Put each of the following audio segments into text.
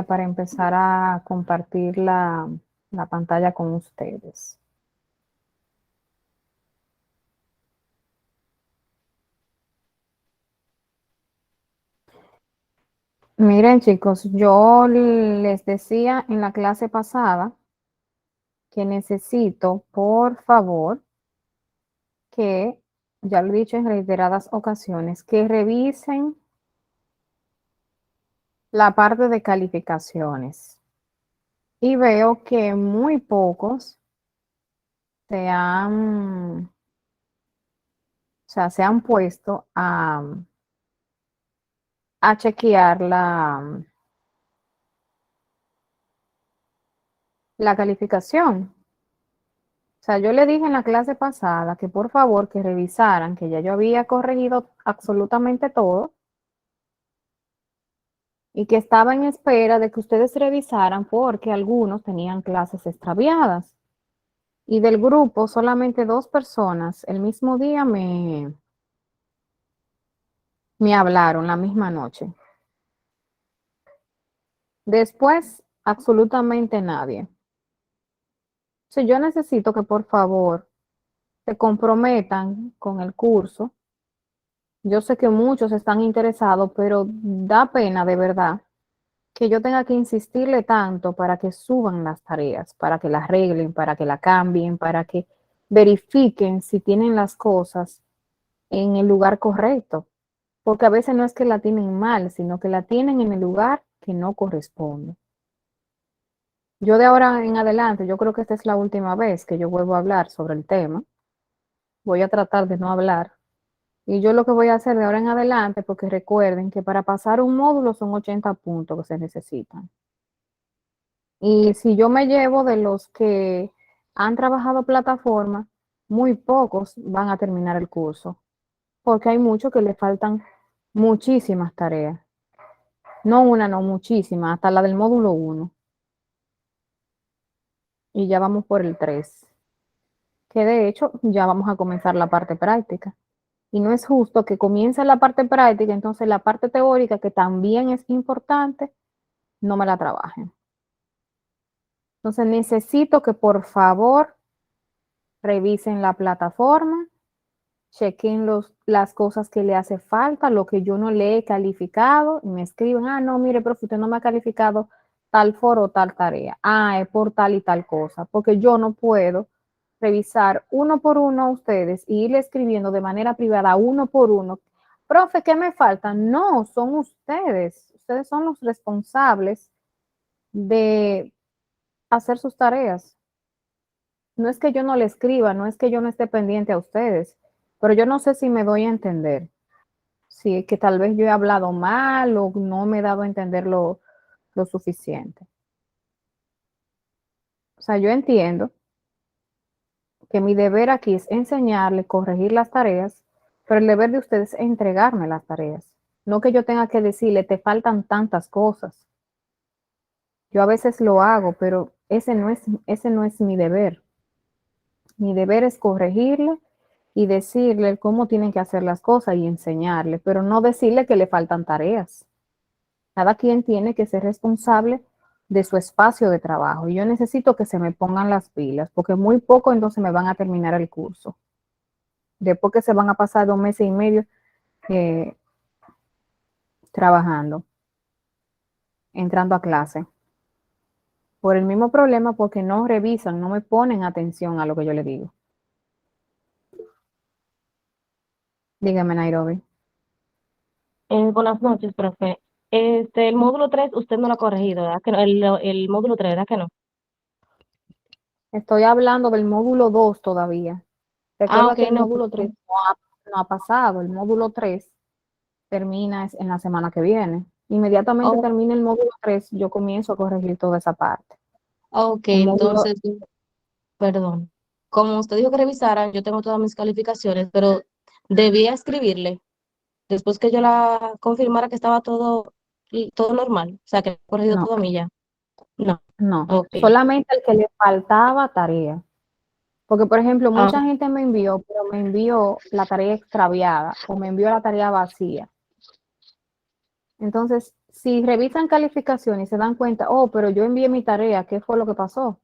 para empezar a compartir la pantalla con ustedes. Miren, chicos, yo les decía en la clase pasada que necesito, por favor, que, ya lo he dicho en reiteradas ocasiones, que revisen la parte de calificaciones. Y veo que muy pocos o sea, se han puesto a chequear la calificación. O sea, yo le dije en la clase pasada que por favor que revisaran, que ya yo había corregido absolutamente todo y que estaba en espera de que ustedes revisaran porque algunos tenían clases extraviadas. Y del grupo, solamente 2 personas el mismo día me hablaron la misma noche. Después, absolutamente nadie. Si yo necesito que por favor se comprometan con el curso. Yo sé que muchos están interesados, pero da pena de verdad que yo tenga que insistirle tanto para que suban las tareas, para que las arreglen, para que la cambien, para que verifiquen si tienen las cosas en el lugar correcto. Porque a veces no es que la tienen mal, sino que la tienen en el lugar que no corresponde. Yo de ahora en adelante, yo creo que esta es la última vez que yo vuelvo a hablar sobre el tema. Voy a tratar de no hablar. Y yo lo que voy a hacer de ahora en adelante, porque recuerden que para pasar un módulo son 80 puntos que se necesitan. Y si yo me llevo de los que han trabajado plataforma, muy pocos van a terminar el curso, porque hay muchos que le faltan muchísimas tareas. No una, no muchísimas, hasta la del módulo 1. Y ya vamos por el 3, que de hecho ya vamos a comenzar la parte práctica. Y no es justo que comience la parte práctica, entonces la parte teórica, que también es importante, no me la trabajen. Entonces necesito que por favor revisen la plataforma, chequen las cosas que le hace falta, lo que yo no le he calificado, y me escriben, no, mire, profe, usted no me ha calificado tal foro o tal tarea. Es por tal y tal cosa, porque yo no puedo revisar uno por uno a ustedes y irle escribiendo de manera privada uno por uno. Profe, ¿qué me falta? No, son ustedes. Ustedes son los responsables de hacer sus tareas. No es que yo no le escriba, no es que yo no esté pendiente a ustedes, pero yo no sé si me doy a entender. Si es que tal vez yo he hablado mal o no me he dado a entender lo suficiente. O sea, yo entiendo que mi deber aquí es enseñarle, corregir las tareas, pero el deber de ustedes es entregarme las tareas. No que yo tenga que decirle, te faltan tantas cosas. Yo a veces lo hago, pero ese no es mi deber. Mi deber es corregirle y decirle cómo tienen que hacer las cosas y enseñarle, pero no decirle que le faltan tareas. Cada quien tiene que ser responsable de su espacio de trabajo y yo necesito que se me pongan las pilas, porque muy poco entonces me van a terminar el curso. Después que se van a pasar 2 meses y medio eh, trabajando, entrando a clase. Por el mismo problema, porque no revisan, no me ponen atención a lo que yo le digo. Dígame, Nairobi. Buenas noches, profe. El módulo 3 usted no lo ha corregido, ¿verdad? Que no, el módulo 3, ¿verdad que no? Estoy hablando del módulo 2 todavía. Ah, Recuerda ok, que el no, módulo 3 no ha pasado. El módulo 3 termina en la semana que viene. Inmediatamente oh, termine el módulo 3, yo comienzo a corregir toda esa parte. ok, El módulo, entonces, perdón. Como usted dijo que revisara, yo tengo todas mis calificaciones, pero debía escribirle después que yo la confirmara que estaba todo normal, o sea, que he corregido no, todo a mí ya. No, no. ok. Solamente el que le faltaba tarea. Porque, por ejemplo, Ah, mucha gente me envió, pero me envió la tarea extraviada o me envió la tarea vacía. Entonces, si revisan calificaciones y se dan cuenta, oh, pero yo envié mi tarea, ¿qué fue lo que pasó?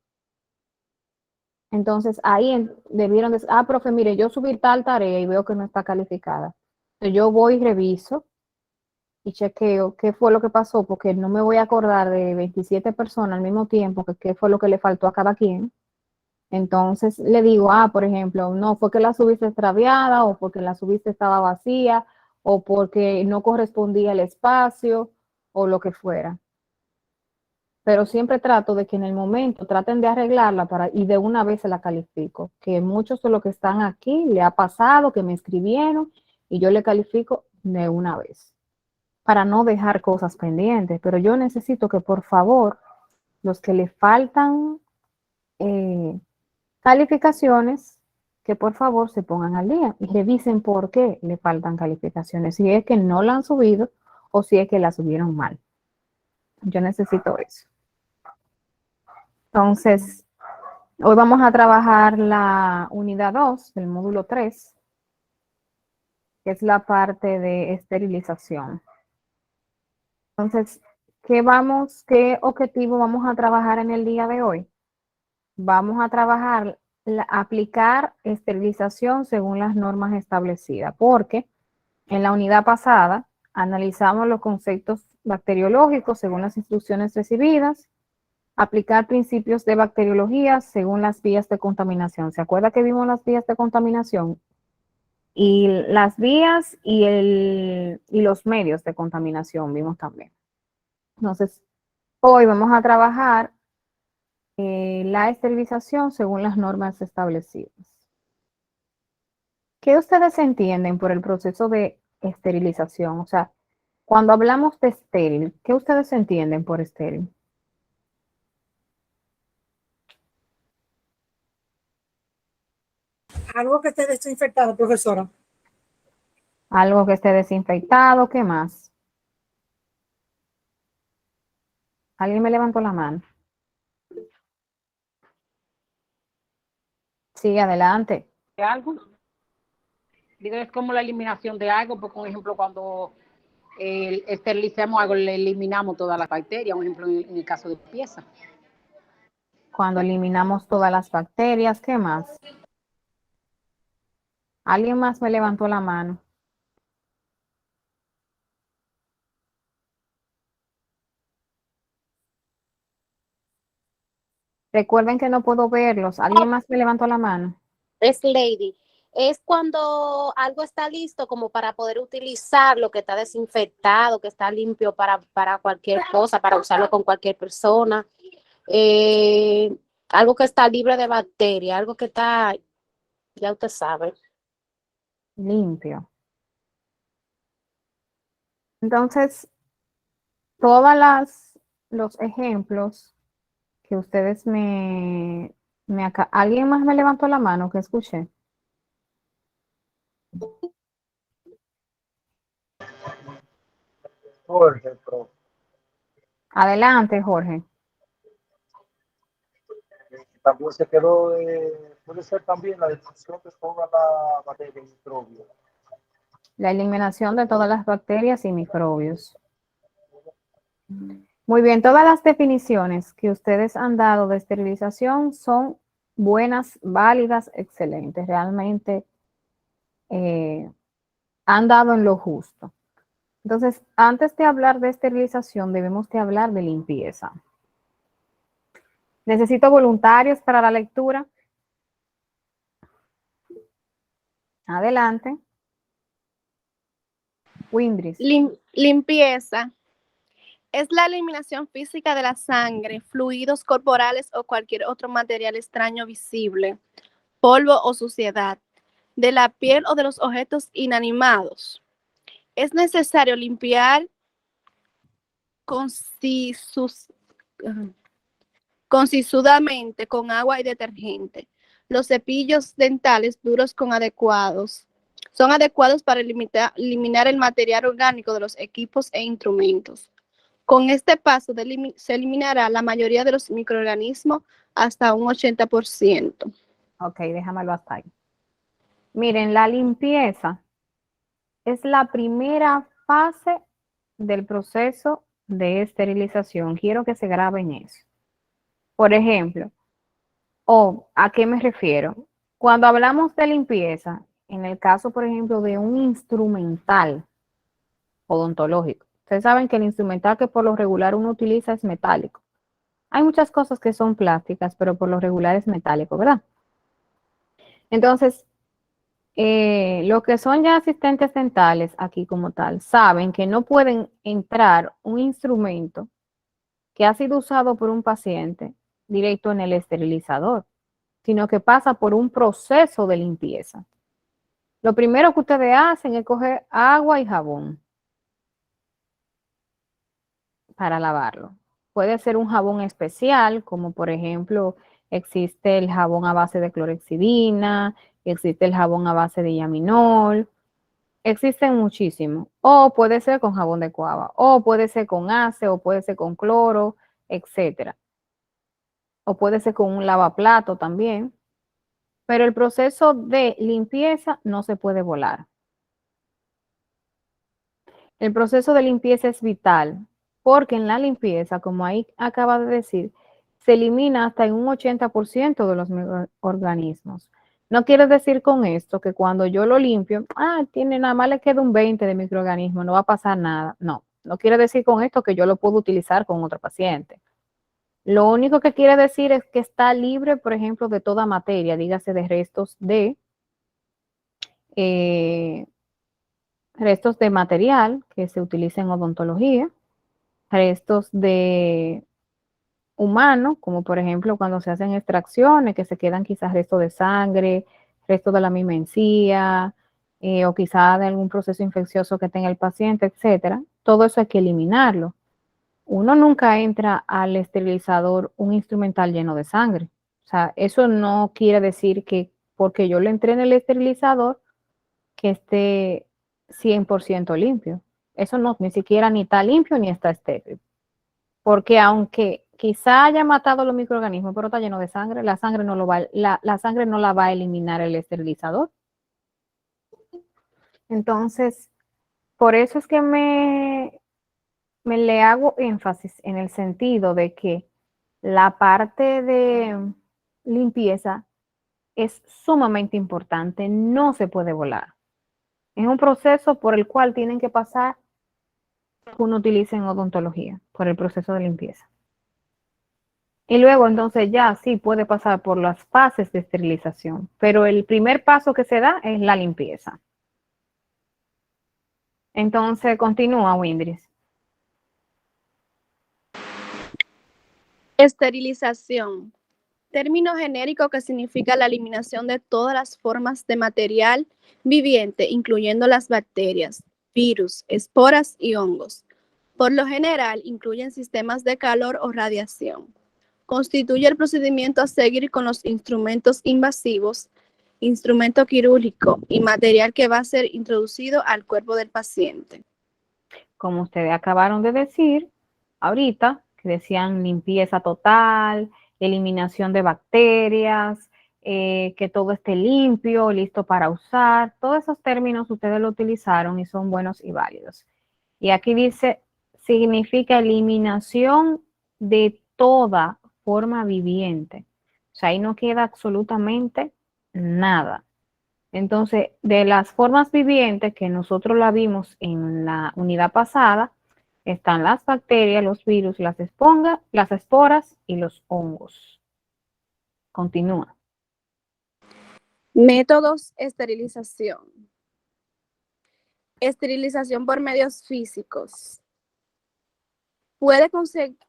Entonces ahí debieron decir, ah, profe, mire, yo subí tal tarea y veo que no está calificada. Entonces, yo voy y reviso y chequeo qué fue lo que pasó, porque no me voy a acordar de 27 personas al mismo tiempo, que qué fue lo que le faltó a cada quien. Entonces le digo, ah, por ejemplo, no, fue que la subiste extraviada, o porque la subiste estaba vacía, o porque no correspondía el espacio, o lo que fuera. Pero siempre trato de que en el momento traten de arreglarla y de una vez se la califico. Que muchos de los que están aquí le ha pasado, que me escribieron y yo le califico de una vez, para no dejar cosas pendientes. Pero yo necesito que por favor, los que le faltan calificaciones, que por favor se pongan al día y revisen por qué le faltan calificaciones, si es que no la han subido o si es que la subieron mal. Yo necesito eso. Entonces, hoy vamos a trabajar la unidad 2 del módulo 3, que es la parte de esterilización. Entonces, ¿qué objetivo vamos a trabajar en el día de hoy? Vamos a trabajar, aplicar esterilización según las normas establecidas, porque en la unidad pasada analizamos los conceptos bacteriológicos según las instrucciones recibidas, aplicar principios de bacteriología según las vías de contaminación. ¿Se acuerda que vimos las vías de contaminación? Y las vías y los medios de contaminación vimos también. Entonces, hoy vamos a trabajar la esterilización según las normas establecidas. ¿Qué ustedes entienden por el proceso de esterilización? O sea, cuando hablamos de estéril, ¿qué ustedes entienden por estéril? Algo que esté desinfectado, profesora. Algo que esté desinfectado, ¿qué más? ¿Alguien me levantó la mano? Sí, adelante. De algo. Digo, es como la eliminación de algo, porque, por ejemplo, cuando esterilicemos algo, le eliminamos todas las bacterias, un ejemplo, en el caso de pieza. Cuando eliminamos todas las bacterias, ¿qué más? ¿Alguien más me levantó la mano? Recuerden que no puedo verlos. ¿Alguien más me levantó la mano? Es Lady. Es cuando algo está listo como para poder utilizarlo, que está desinfectado, que está limpio para cualquier cosa, para usarlo con cualquier persona. Eh, Algo que está libre de bacterias, algo que está, ya usted sabe. Limpio. Entonces, todos los ejemplos que ustedes ¿alguien más me levantó la mano que escuché? Jorge, pero Adelante, Jorge. también se quedó, puede ser también la destrucción de toda la materia de microbios. La eliminación de todas las bacterias y microbios. Muy bien, todas las definiciones que ustedes han dado de esterilización son buenas, válidas, excelentes. Realmente han dado en lo justo. Entonces, antes de hablar de esterilización, debemos de hablar de limpieza. Necesito voluntarios para la lectura. Adelante. Windris. Limpieza. Es la eliminación física de la sangre, fluidos corporales o cualquier otro material extraño visible, polvo o suciedad, de la piel o de los objetos inanimados. Es necesario limpiar concisudamente con agua y detergente. Los cepillos dentales duros son adecuados para eliminar el material orgánico de los equipos e instrumentos. Con este paso se eliminará la mayoría de los microorganismos hasta un 80%. Ok, déjamelo hasta ahí. Miren, la limpieza es la primera fase del proceso de esterilización, quiero que se graben eso. Por ejemplo, ¿a qué me refiero? Cuando hablamos de limpieza, en el caso, por ejemplo, de un instrumental odontológico, ustedes saben que el instrumental que por lo regular uno utiliza es metálico. Hay muchas cosas que son plásticas, pero por lo regular es metálico, ¿verdad? Entonces, lo que son ya asistentes dentales aquí como tal, saben que no pueden entrar un instrumento que ha sido usado por un paciente directo en el esterilizador, sino que pasa por un proceso de limpieza. Lo primero que ustedes hacen es coger agua y jabón para lavarlo. Puede ser un jabón especial, como por ejemplo existe el jabón a base de clorhexidina, existe el jabón a base de yaminol, existen muchísimos. O puede ser con jabón de cuava, o puede ser con ace, o puede ser con cloro, etcétera. O puede ser con un lavaplato también. Pero el proceso de limpieza no se puede volar. El proceso de limpieza es vital porque en la limpieza, como ahí acaba de decir, se elimina hasta en un 80% de los microorganismos. No quiere decir con esto que cuando yo lo limpio, tiene nada más le queda un 20 de microorganismos, no va a pasar nada. No quiere decir con esto que yo lo puedo utilizar con otro paciente. Lo único que quiere decir es que está libre, por ejemplo, de toda materia, dígase de restos de material que se utiliza en odontología, restos de humano, como por ejemplo cuando se hacen extracciones, que se quedan quizás restos de sangre, restos de la misma encía, o quizás de algún proceso infeccioso que tenga el paciente, etcétera. Todo eso hay que eliminarlo. Uno nunca entra al esterilizador un instrumental lleno de sangre. O sea, eso no quiere decir que porque yo lo entré en el esterilizador, que esté 100% limpio. Eso no, ni siquiera ni está limpio ni está estéril. Porque aunque quizá haya matado los microorganismos, pero está lleno de sangre, la sangre no la va a eliminar el esterilizador. Entonces, por eso es que me le hago énfasis en el sentido de que la parte de limpieza es sumamente importante, no se puede volar. Es un proceso por el cual tienen que pasar que uno utiliza en odontología, por el proceso de limpieza. Y luego entonces ya sí puede pasar por las fases de esterilización, pero el primer paso que se da es la limpieza. Entonces continúa, Windris. Esterilización. Término genérico que significa la eliminación de todas las formas de material viviente, incluyendo las bacterias, virus, esporas y hongos. Por lo general, incluyen sistemas de calor o radiación. Constituye el procedimiento a seguir con los instrumentos invasivos, instrumento quirúrgico y material que va a ser introducido al cuerpo del paciente. Como ustedes acabaron de decir ahorita, que decían limpieza total, eliminación de bacterias, que todo esté limpio, listo para usar. Todos esos términos ustedes lo utilizaron y son buenos y válidos. Y aquí dice, significa eliminación de toda forma viviente. O sea, ahí no queda absolutamente nada. Entonces, de las formas vivientes que nosotros la vimos en la unidad pasada, están las bacterias, los virus, las esporas y los hongos. Continúa. Métodos esterilización. Esterilización por medios físicos. Puede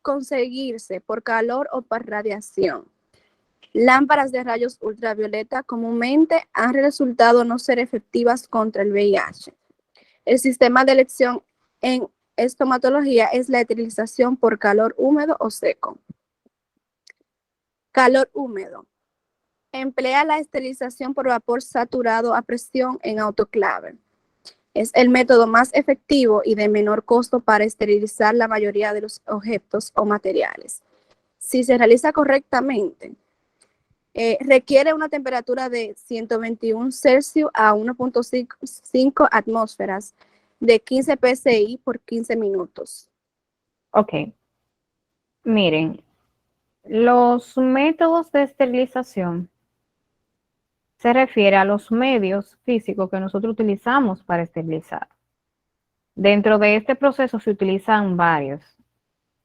conseguirse por calor o por radiación. Lámparas de rayos ultravioleta comúnmente han resultado no ser efectivas contra el VIH. El sistema de elección en estomatología es la esterilización por calor húmedo o seco. Calor húmedo. Emplea la esterilización por vapor saturado a presión en autoclave. Es el método más efectivo y de menor costo para esterilizar la mayoría de los objetos o materiales. Si se realiza correctamente, requiere una temperatura de 121 Celsius a 1.5 atmósferas de 15 psi por 15 minutos. Ok, miren, los métodos de esterilización se refiere a los medios físicos que nosotros utilizamos para esterilizar. Dentro de este proceso se utilizan varios.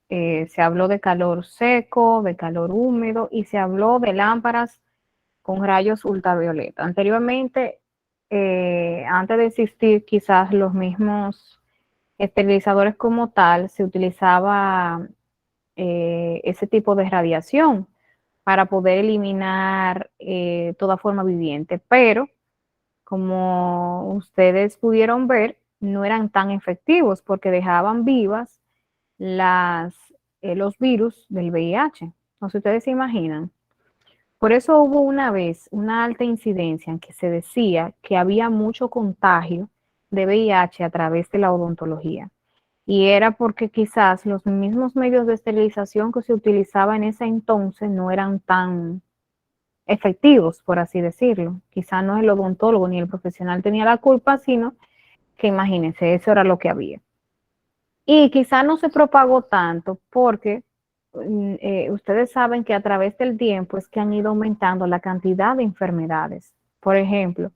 Se habló de calor seco, de calor húmedo y se habló de lámparas con rayos ultravioleta. Anteriormente, antes de existir quizás los mismos esterilizadores como tal, se utilizaba ese tipo de radiación para poder eliminar toda forma viviente, pero como ustedes pudieron ver, no eran tan efectivos porque dejaban vivas los virus del VIH. No sé si ustedes se imaginan. Por eso hubo una vez una alta incidencia en que se decía que había mucho contagio de VIH a través de la odontología. Y era porque quizás los mismos medios de esterilización que se utilizaban en ese entonces no eran tan efectivos, por así decirlo. Quizás no el odontólogo ni el profesional tenía la culpa, sino que imagínense, eso era lo que había. Y quizás no se propagó tanto porque ustedes saben que a través del tiempo es que han ido aumentando la cantidad de enfermedades. Por ejemplo,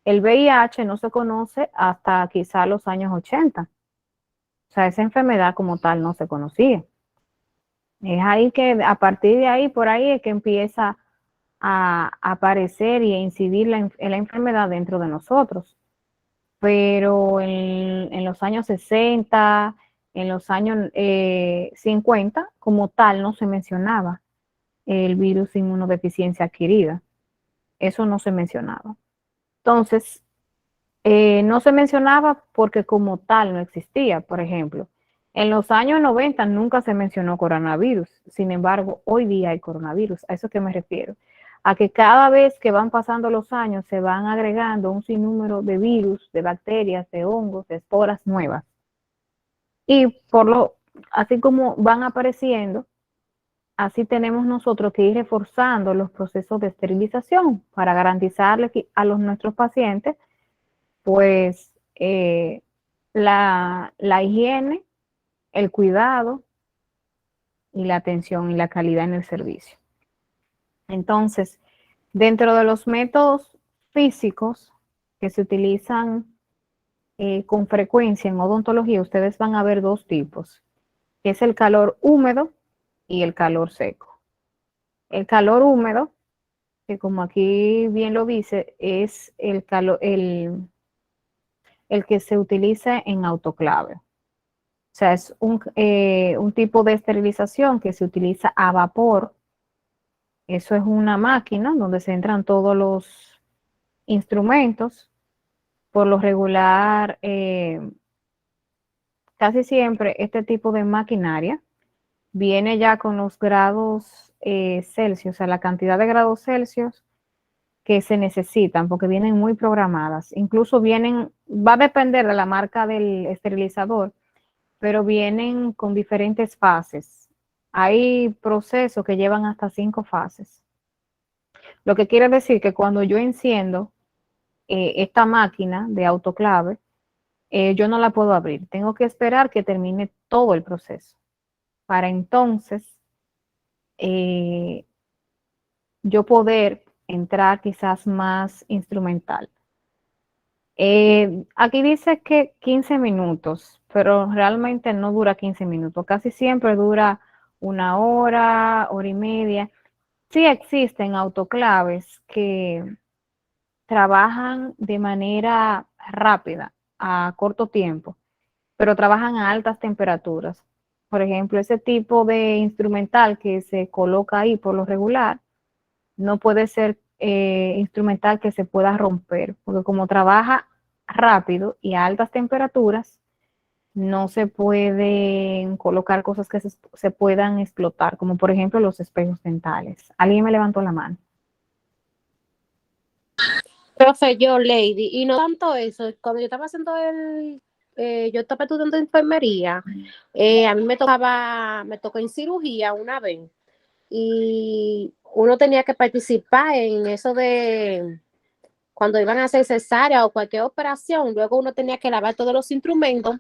el VIH no se conoce hasta quizás los años 80. O sea, esa enfermedad como tal no se conocía. Es ahí que a partir de ahí, por ahí es que empieza a aparecer y a incidir en la enfermedad dentro de nosotros. Pero en los años 60, en los años 50, como tal, no se mencionaba el virus inmunodeficiencia adquirida. Eso no se mencionaba. Entonces, no se mencionaba porque como tal no existía. Por ejemplo, en los años 90 nunca se mencionó coronavirus. Sin embargo, hoy día hay coronavirus. ¿A eso que me refiero? A que cada vez que van pasando los años se van agregando un sinnúmero de virus, de bacterias, de hongos, de esporas nuevas. Y así como van apareciendo, así tenemos nosotros que ir reforzando los procesos de esterilización para garantizarle a nuestros pacientes pues la higiene, el cuidado y la atención y la calidad en el servicio. Entonces, dentro de los métodos físicos que se utilizan con frecuencia en odontología, ustedes van a ver dos tipos, que es el calor húmedo y el calor seco. El calor húmedo, que como aquí bien lo dice, es el que se utiliza en autoclave. O sea, es un tipo de esterilización que se utiliza a vapor. Eso es una máquina donde se entran todos los instrumentos. Por lo regular, casi siempre este tipo de maquinaria viene ya con los grados Celsius, o sea, la cantidad de grados Celsius que se necesitan, porque vienen muy programadas. Incluso va a depender de la marca del esterilizador, pero vienen con diferentes fases. Hay procesos que llevan hasta 5 fases. Lo que quiere decir que cuando yo enciendo esta máquina de autoclave, yo no la puedo abrir. Tengo que esperar que termine todo el proceso para entonces yo poder entrar quizás más instrumental. Aquí dice que 15 minutos, pero realmente no dura 15 minutos. Casi siempre dura 1 hora, hora y media. Sí existen autoclaves que trabajan de manera rápida, a corto tiempo, pero trabajan a altas temperaturas. Por ejemplo, ese tipo de instrumental que se coloca ahí por lo regular, no puede ser instrumental que se pueda romper, porque como trabaja rápido y a altas temperaturas, no se pueden colocar cosas que se puedan explotar, como por ejemplo los espejos dentales. ¿Alguien me levantó la mano? Profe, yo, Lady, y no tanto eso, cuando yo estaba haciendo yo estaba estudiando enfermería, a mí me tocó en cirugía una vez, y uno tenía que participar en eso de cuando iban a hacer cesárea o cualquier operación, luego uno tenía que lavar todos los instrumentos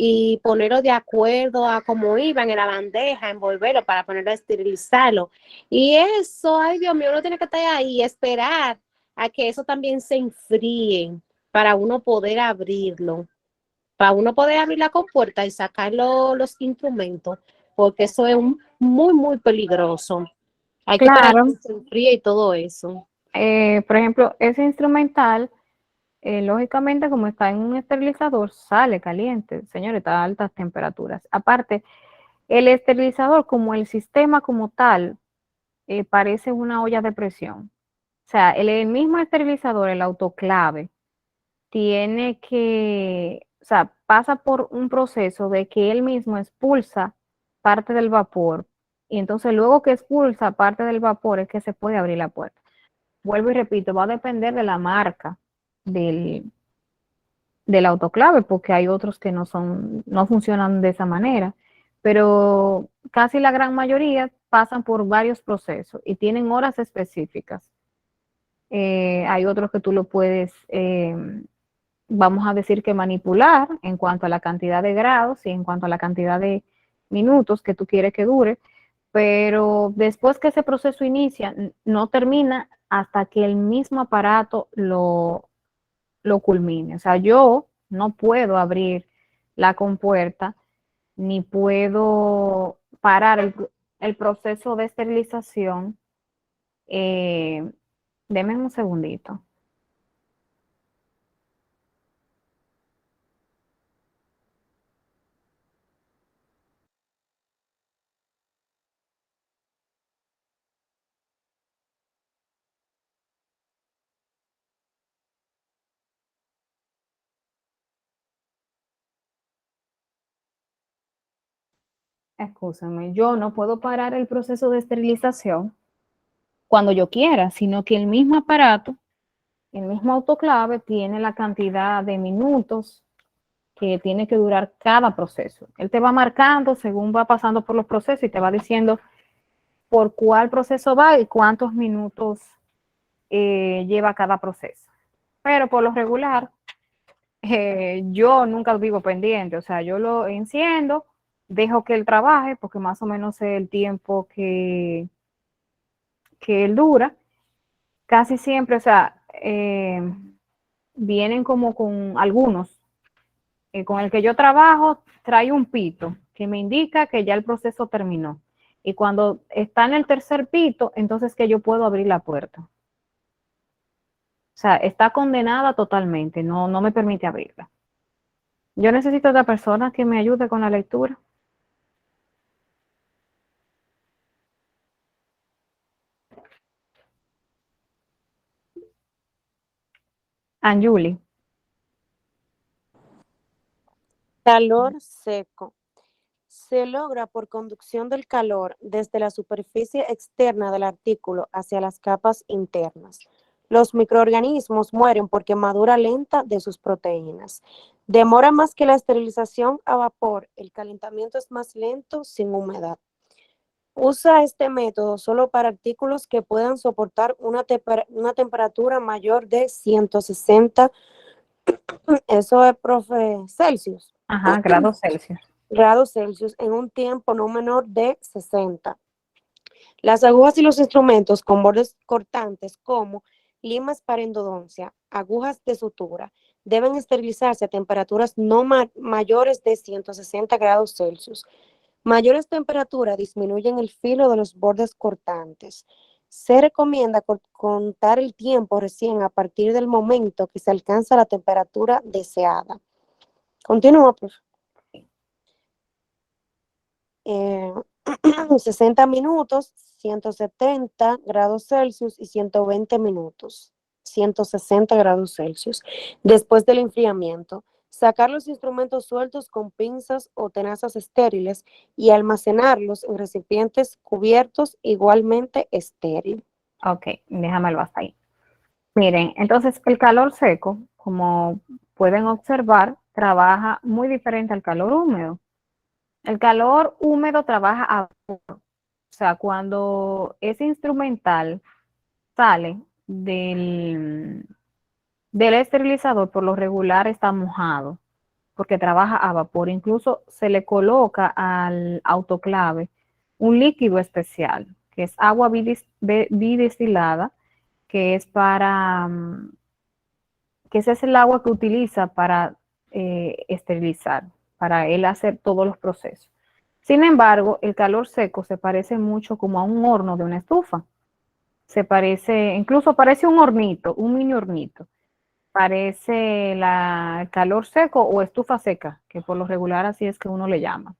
y ponerlo de acuerdo a cómo iban en la bandeja, envolverlo para ponerlo a esterilizarlo. Y eso, ay Dios mío, uno tiene que estar ahí y esperar a que eso también se enfríe para uno poder abrirlo, para uno poder abrir la compuerta y sacar los instrumentos, porque eso es muy, muy peligroso. Hay que esperar Claro, que se enfríe y todo eso. por ejemplo, ese instrumental, lógicamente, como está en un esterilizador, sale caliente, señores, está a altas temperaturas. Aparte, el esterilizador, como el sistema como tal, parece una olla de presión. O sea, el mismo esterilizador, el autoclave, tiene que, o sea, pasa por un proceso de que él mismo expulsa parte del vapor y entonces luego que expulsa parte del vapor es que se puede abrir la puerta. Vuelvo y repito, va a depender de la marca del, del autoclave, porque hay otros que no funcionan de esa manera, pero casi la gran mayoría pasan por varios procesos y tienen horas específicas. Hay otros que tú lo puedes, vamos a decir que manipular en cuanto a la cantidad de grados y en cuanto a la cantidad de minutos que tú quieres que dure, pero después que ese proceso inicia, no termina hasta que el mismo aparato lo culmine. O sea, yo no puedo abrir la compuerta ni puedo parar el proceso de esterilización. Deme un segundito. Escúchame, yo no puedo parar el proceso de esterilización cuando yo quiera, sino que el mismo aparato, el mismo autoclave tiene la cantidad de minutos que tiene que durar cada proceso. Él te va marcando según va pasando por los procesos y te va diciendo por cuál proceso va y cuántos minutos lleva cada proceso. Pero por lo regular, yo nunca vivo pendiente, o sea, yo lo enciendo, dejo que él trabaje, porque más o menos sé el tiempo que él dura. Casi siempre, o sea, vienen como con algunos. Con el que yo trabajo, trae un pito que me indica que ya el proceso terminó. Y cuando está en el tercer pito, entonces que yo puedo abrir la puerta. O sea, está condenada totalmente, no me permite abrirla. Yo necesito otra persona que me ayude con la lectura. Anjuli. Calor seco. Se logra por conducción del calor desde la superficie externa del artículo hacia las capas internas. Los microorganismos mueren por quemadura lenta de sus proteínas. Demora más que la esterilización a vapor. El calentamiento es más lento sin humedad. Usa este método solo para artículos que puedan soportar una temperatura mayor de 160, eso es, profe, Celsius. Ajá, grados Celsius. Grados Celsius en un tiempo no menor de 60. Las agujas y los instrumentos con bordes cortantes como limas para endodoncia, agujas de sutura, deben esterilizarse a temperaturas no mayores de 160 grados Celsius. Mayores temperaturas disminuyen el filo de los bordes cortantes. Se recomienda contar el tiempo recién a partir del momento que se alcanza la temperatura deseada. Continúa, por favor. 60 minutos, 170 grados Celsius y 120 minutos, 160 grados Celsius. Después del enfriamiento, sacar los instrumentos sueltos con pinzas o tenazas estériles y almacenarlos en recipientes cubiertos igualmente estéril. Ok, déjamelo hasta ahí. Miren, entonces el calor seco, como pueden observar, trabaja muy diferente al calor húmedo. El calor húmedo trabaja a vapor. O sea, cuando ese instrumental sale del esterilizador, por lo regular está mojado. porque trabaja a vapor. Incluso se le coloca al autoclave un líquido especial, que es agua bidestilada, que es que ese es el agua que utiliza para esterilizar, para él hacer todos los procesos. Sin embargo, el calor seco se parece mucho como a un horno de una estufa. Incluso parece un hornito, un mini hornito. Parece el calor seco o estufa seca, que por lo regular así es que uno le llama.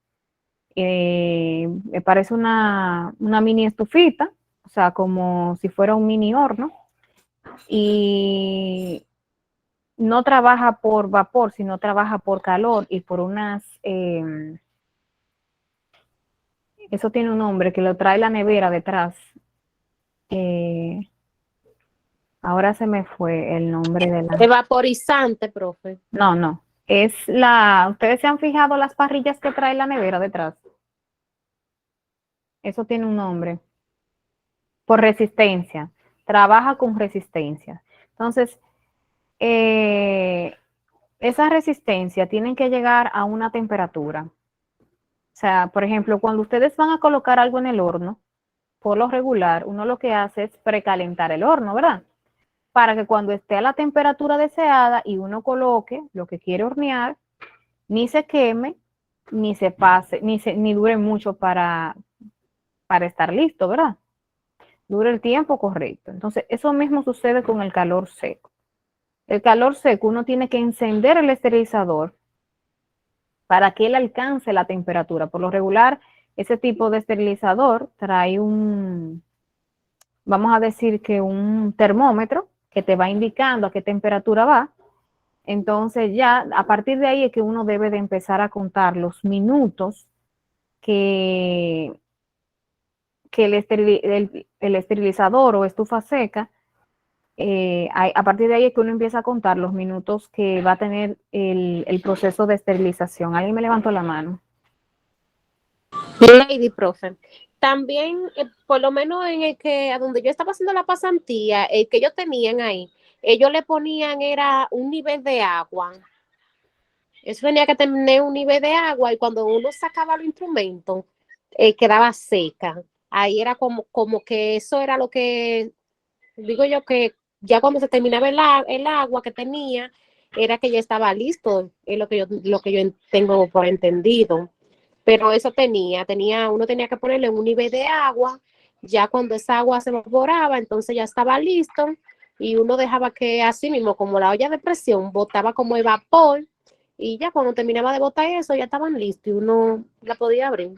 Me parece una mini estufita, o sea, como si fuera un mini horno. Y no trabaja por vapor, sino trabaja por calor y por eso tiene un nombre que lo trae la nevera detrás. Ahora se me fue el nombre de la... Evaporizante, profe. No. ¿Ustedes se han fijado las parrillas que trae la nevera detrás? Eso tiene un nombre. Por resistencia. Trabaja con resistencia. Entonces, esa resistencia tienen que llegar a una temperatura. O sea, por ejemplo, cuando ustedes van a colocar algo en el horno, por lo regular, uno lo que hace es precalentar el horno, ¿verdad? Para que cuando esté a la temperatura deseada y uno coloque lo que quiere hornear, ni se queme, ni se pase, ni dure mucho para estar listo, ¿verdad? Dure el tiempo correcto. Entonces, eso mismo sucede con el calor seco. El calor seco, uno tiene que encender el esterilizador para que él alcance la temperatura. Por lo regular, ese tipo de esterilizador trae vamos a decir que un termómetro que te va indicando a qué temperatura va. Entonces ya a partir de ahí es que uno debe de empezar a contar los minutos que el esterilizador o estufa seca, a partir de ahí es que uno empieza a contar los minutos que va a tener el proceso de esterilización. ¿Alguien me levantó la mano? Lady, profe. También, por lo menos en el que, a donde yo estaba haciendo la pasantía, el que ellos tenían ahí, ellos le ponían, era un nivel de agua. Eso tenía que tener un nivel de agua y cuando uno sacaba los instrumentos, quedaba seca. Ahí era como que eso era lo que, digo yo que ya cuando se terminaba el agua que tenía, era que ya estaba listo, es lo que yo tengo por entendido. Pero eso uno tenía que ponerle un nivel de agua, ya cuando esa agua se evaporaba, entonces ya estaba listo y uno dejaba que así mismo, como la olla de presión, botaba como el vapor y ya cuando terminaba de botar eso, ya estaban listos y uno la podía abrir.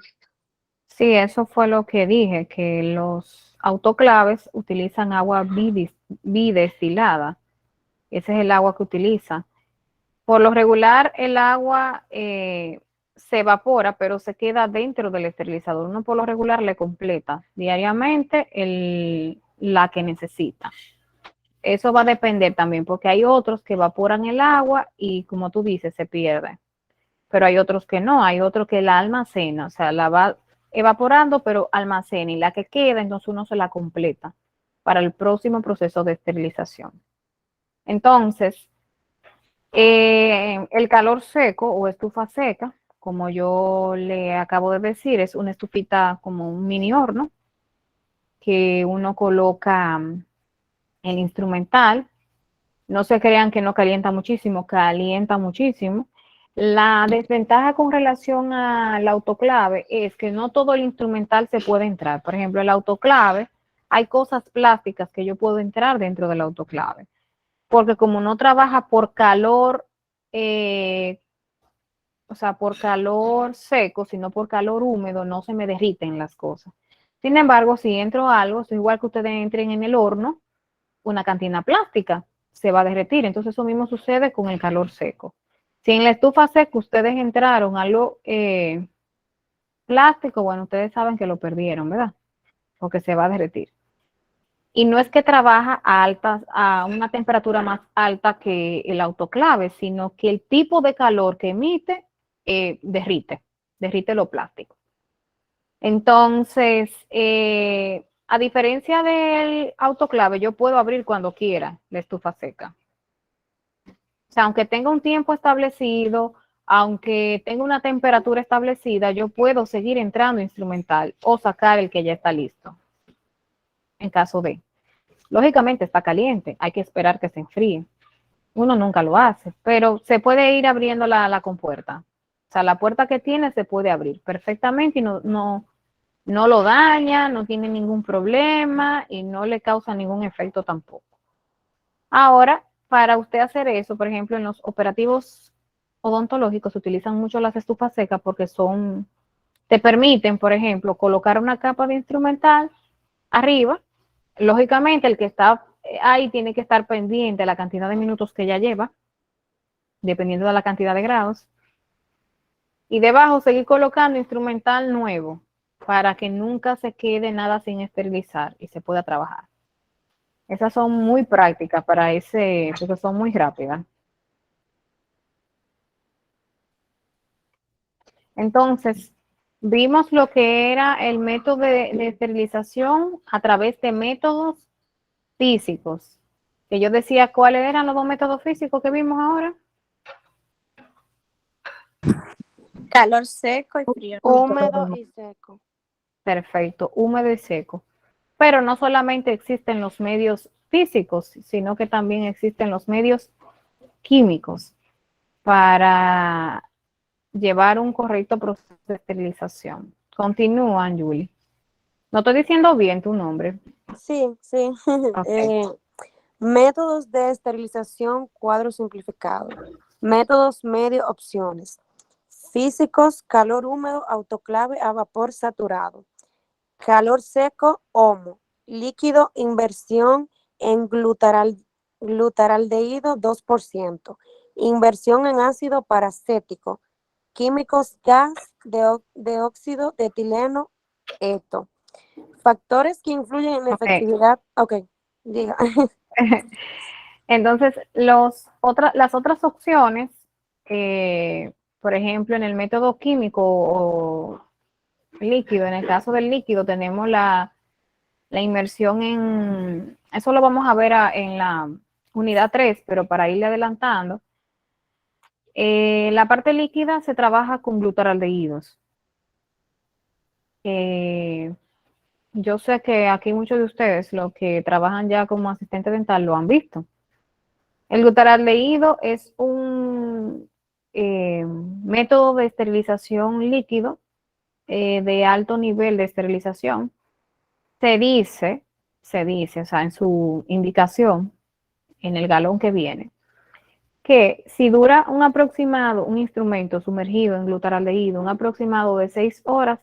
Sí, eso fue lo que dije, que los autoclaves utilizan agua bidestilada. Ese es el agua que utiliza. Por lo regular, el agua se evapora, pero se queda dentro del esterilizador. Uno por lo regular le completa diariamente la que necesita. Eso va a depender también, porque hay otros que evaporan el agua y, como tú dices, se pierde. Pero hay otros que no, hay otros que la almacena, o sea, la va evaporando, pero almacena y la que queda, entonces uno se la completa para el próximo proceso de esterilización. Entonces, el calor seco o estufa seca, como yo le acabo de decir, es una estufita como un mini horno que uno coloca el instrumental. No se crean que no calienta muchísimo, calienta muchísimo. La desventaja con relación al autoclave es que no todo el instrumental se puede entrar. Por ejemplo, el autoclave, hay cosas plásticas que yo puedo entrar dentro del autoclave, porque como no trabaja por calor, o sea, por calor seco, sino por calor húmedo, no se me derriten las cosas. Sin embargo, si entro algo, es igual que ustedes entren en el horno, una cantina plástica, se va a derretir. Entonces eso mismo sucede con el calor seco. Si en la estufa seca ustedes entraron algo plástico, bueno, ustedes saben que lo perdieron, ¿verdad? Porque se va a derretir. Y no es que trabaja a una temperatura más alta que el autoclave, sino que el tipo de calor que emite derrite lo plástico. Entonces, a diferencia del autoclave, yo puedo abrir cuando quiera la estufa seca. O sea, aunque tenga un tiempo establecido, aunque tenga una temperatura establecida, yo puedo seguir entrando instrumental o sacar el que ya está listo, en caso de. Lógicamente está caliente, hay que esperar que se enfríe. Uno nunca lo hace, pero se puede ir abriendo la compuerta. O sea, la puerta que tiene se puede abrir perfectamente y no lo daña, no tiene ningún problema y no le causa ningún efecto tampoco. Ahora, para usted hacer eso, por ejemplo, en los operativos odontológicos se utilizan mucho las estufas secas porque te permiten, por ejemplo, colocar una capa de instrumental arriba. Lógicamente, el que está ahí tiene que estar pendiente de la cantidad de minutos que ya lleva, dependiendo de la cantidad de grados. Y debajo seguir colocando instrumental nuevo para que nunca se quede nada sin esterilizar y se pueda trabajar. Esas son muy prácticas para porque son muy rápidas. Entonces, vimos lo que era el método de esterilización a través de métodos físicos. Que yo decía cuáles eran los dos métodos físicos que vimos ahora. Calor seco y frío. Húmedo y seco. Perfecto, húmedo y seco. Pero no solamente existen los medios físicos, sino que también existen los medios químicos para llevar un correcto proceso de esterilización. Continúa, Julie. No estoy diciendo bien tu nombre. Sí. Okay. Métodos de esterilización, cuadro simplificado. Métodos medio, opciones. Físicos, calor húmedo, autoclave a vapor saturado. Calor seco, homo. Líquido, inversión en glutaraldehído 2%. Inversión en ácido paracético. Químicos, gas de óxido de etileno, eto. Factores que influyen en la efectividad. Ok, diga. Entonces, las otras opciones, por ejemplo, en el método químico o líquido, en el caso del líquido tenemos la inmersión eso lo vamos a ver en la unidad 3, pero para irle adelantando, la parte líquida se trabaja con glutaraldehídos. Yo sé que aquí muchos de ustedes, los que trabajan ya como asistente dental, lo han visto. El glutaraldehído es un método de esterilización líquido de alto nivel de esterilización. Se dice, o sea, en su indicación, en el galón que viene, que si dura un instrumento sumergido en glutaraldehído, un aproximado de 6 horas,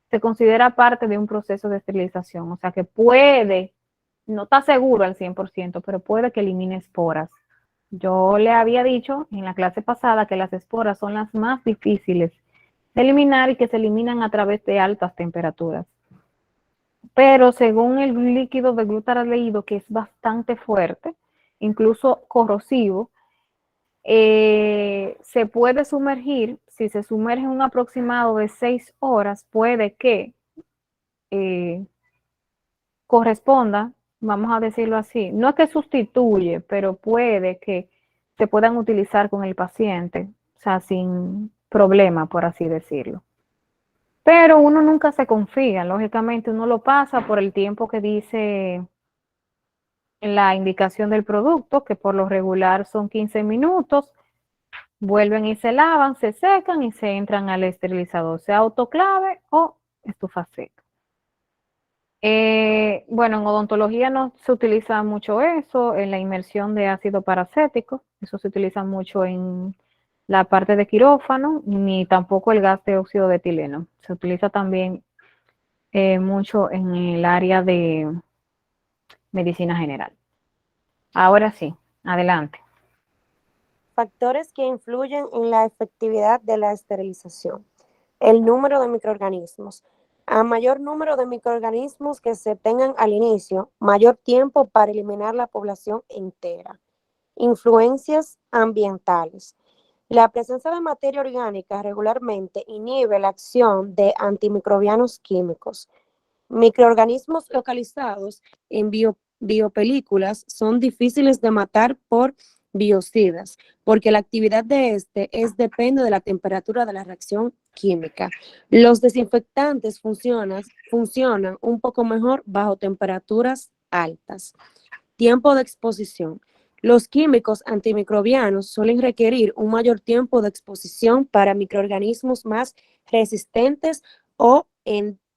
se considera parte de un proceso de esterilización. O sea que no está seguro al 100%, pero puede que elimine esporas. Yo le había dicho en la clase pasada que las esporas son las más difíciles de eliminar y que se eliminan a través de altas temperaturas. Pero según el líquido de glutaraldehído, que es bastante fuerte, incluso corrosivo, se puede sumergir. Si se sumerge en un aproximado de 6 horas, puede que corresponda, vamos a decirlo así, no es que sustituye, pero puede que se puedan utilizar con el paciente, o sea, sin problema, por así decirlo. Pero uno nunca se confía, lógicamente uno lo pasa por el tiempo que dice la indicación del producto, que por lo regular son 15 minutos, vuelven y se lavan, se secan y se entran al esterilizador, sea autoclave o estufa seca. Bueno, en odontología no se utiliza mucho eso, en la inmersión de ácido paracético, eso se utiliza mucho en la parte de quirófano, ni tampoco el gas de óxido de etileno. Se utiliza también mucho en el área de medicina general. Ahora sí, adelante. Factores que influyen en la efectividad de la esterilización. El número de microorganismos. A mayor número de microorganismos que se tengan al inicio, mayor tiempo para eliminar la población entera. Influencias ambientales. La presencia de materia orgánica regularmente inhibe la acción de antimicrobianos químicos. Microorganismos localizados en biopelículas son difíciles de matar por biocidas, porque la actividad de este depende de la temperatura de la reacción química. Los desinfectantes funcionan un poco mejor bajo temperaturas altas. Tiempo de exposición. Los químicos antimicrobianos suelen requerir un mayor tiempo de exposición para microorganismos más resistentes o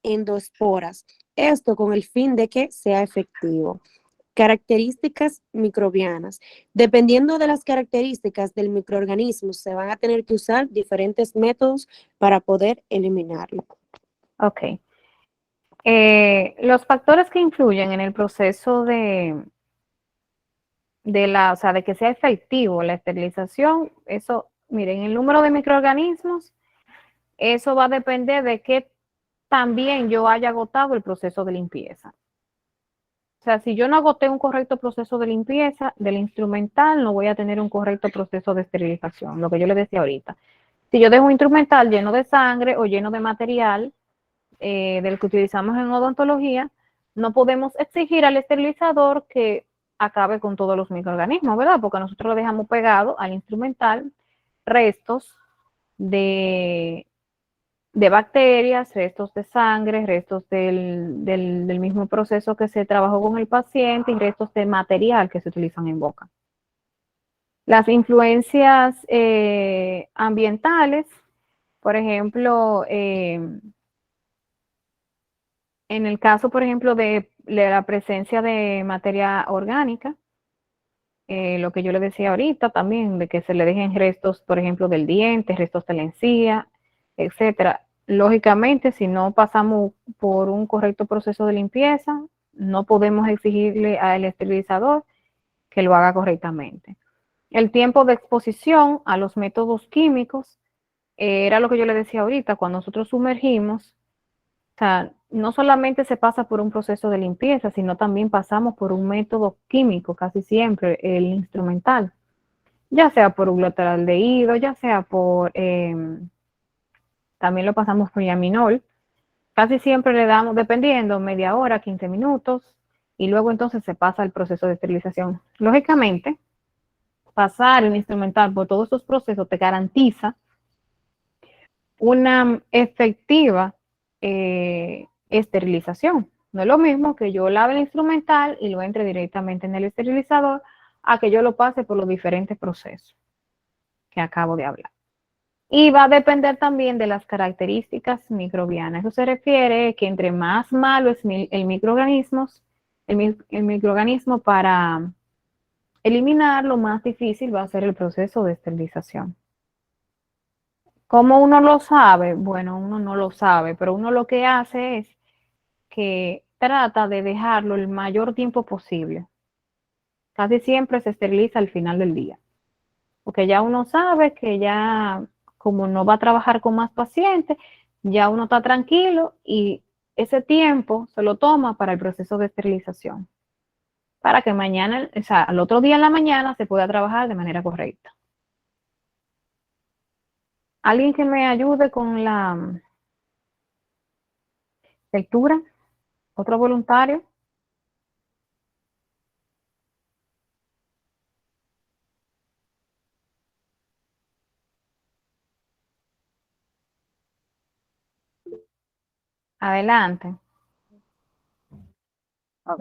endoesporas. Esto con el fin de que sea efectivo. Características microbianas. Dependiendo de las características del microorganismo, se van a tener que usar diferentes métodos para poder eliminarlo. Ok. Los factores que influyen en el proceso o sea, de que sea efectivo la esterilización, eso, miren, el número de microorganismos, eso va a depender de que también yo haya agotado el proceso de limpieza. O sea, si yo no agoté un correcto proceso de limpieza del instrumental, no voy a tener un correcto proceso de esterilización, lo que yo le decía ahorita. Si yo dejo un instrumental lleno de sangre o lleno de material del que utilizamos en odontología, no podemos exigir al esterilizador que acabe con todos los microorganismos, ¿verdad? Porque nosotros le dejamos pegado al instrumental restos de bacterias, restos de sangre, restos del mismo proceso que se trabajó con el paciente y restos de material que se utilizan en boca. Las influencias ambientales, por ejemplo, en el caso, por ejemplo, de la presencia de materia orgánica, lo que yo le decía ahorita también, de que se le dejen restos, por ejemplo, del diente, restos de la encía, etcétera. Lógicamente, si no pasamos por un correcto proceso de limpieza, no podemos exigirle al esterilizador que lo haga correctamente. El tiempo de exposición a los métodos químicos, era lo que yo le decía ahorita, cuando nosotros sumergimos, o sea, no solamente se pasa por un proceso de limpieza, sino también pasamos por un método químico, casi siempre, el instrumental, ya sea por glutaldehído, ya sea por, también lo pasamos por yaminol, casi siempre le damos, dependiendo, media hora, 15 minutos, y luego entonces se pasa el proceso de esterilización. Lógicamente, pasar el instrumental por todos estos procesos te garantiza una efectiva esterilización. No es lo mismo que yo lave el instrumental y lo entre directamente en el esterilizador a que yo lo pase por los diferentes procesos que acabo de hablar. Y va a depender también de las características microbianas. Eso se refiere que entre más malo es el microorganismo para eliminarlo, más difícil va a ser el proceso de esterilización. ¿Cómo uno lo sabe? Bueno, uno no lo sabe, pero uno lo que hace es que trata de dejarlo el mayor tiempo posible. Casi siempre se esteriliza al final del día, porque ya uno sabe que ya, como no va a trabajar con más pacientes, ya uno está tranquilo y ese tiempo se lo toma para el proceso de esterilización, para que mañana, o sea, al otro día en la mañana se pueda trabajar de manera correcta. ¿Alguien que me ayude con la lectura? ¿Otro voluntario? Adelante. Ok.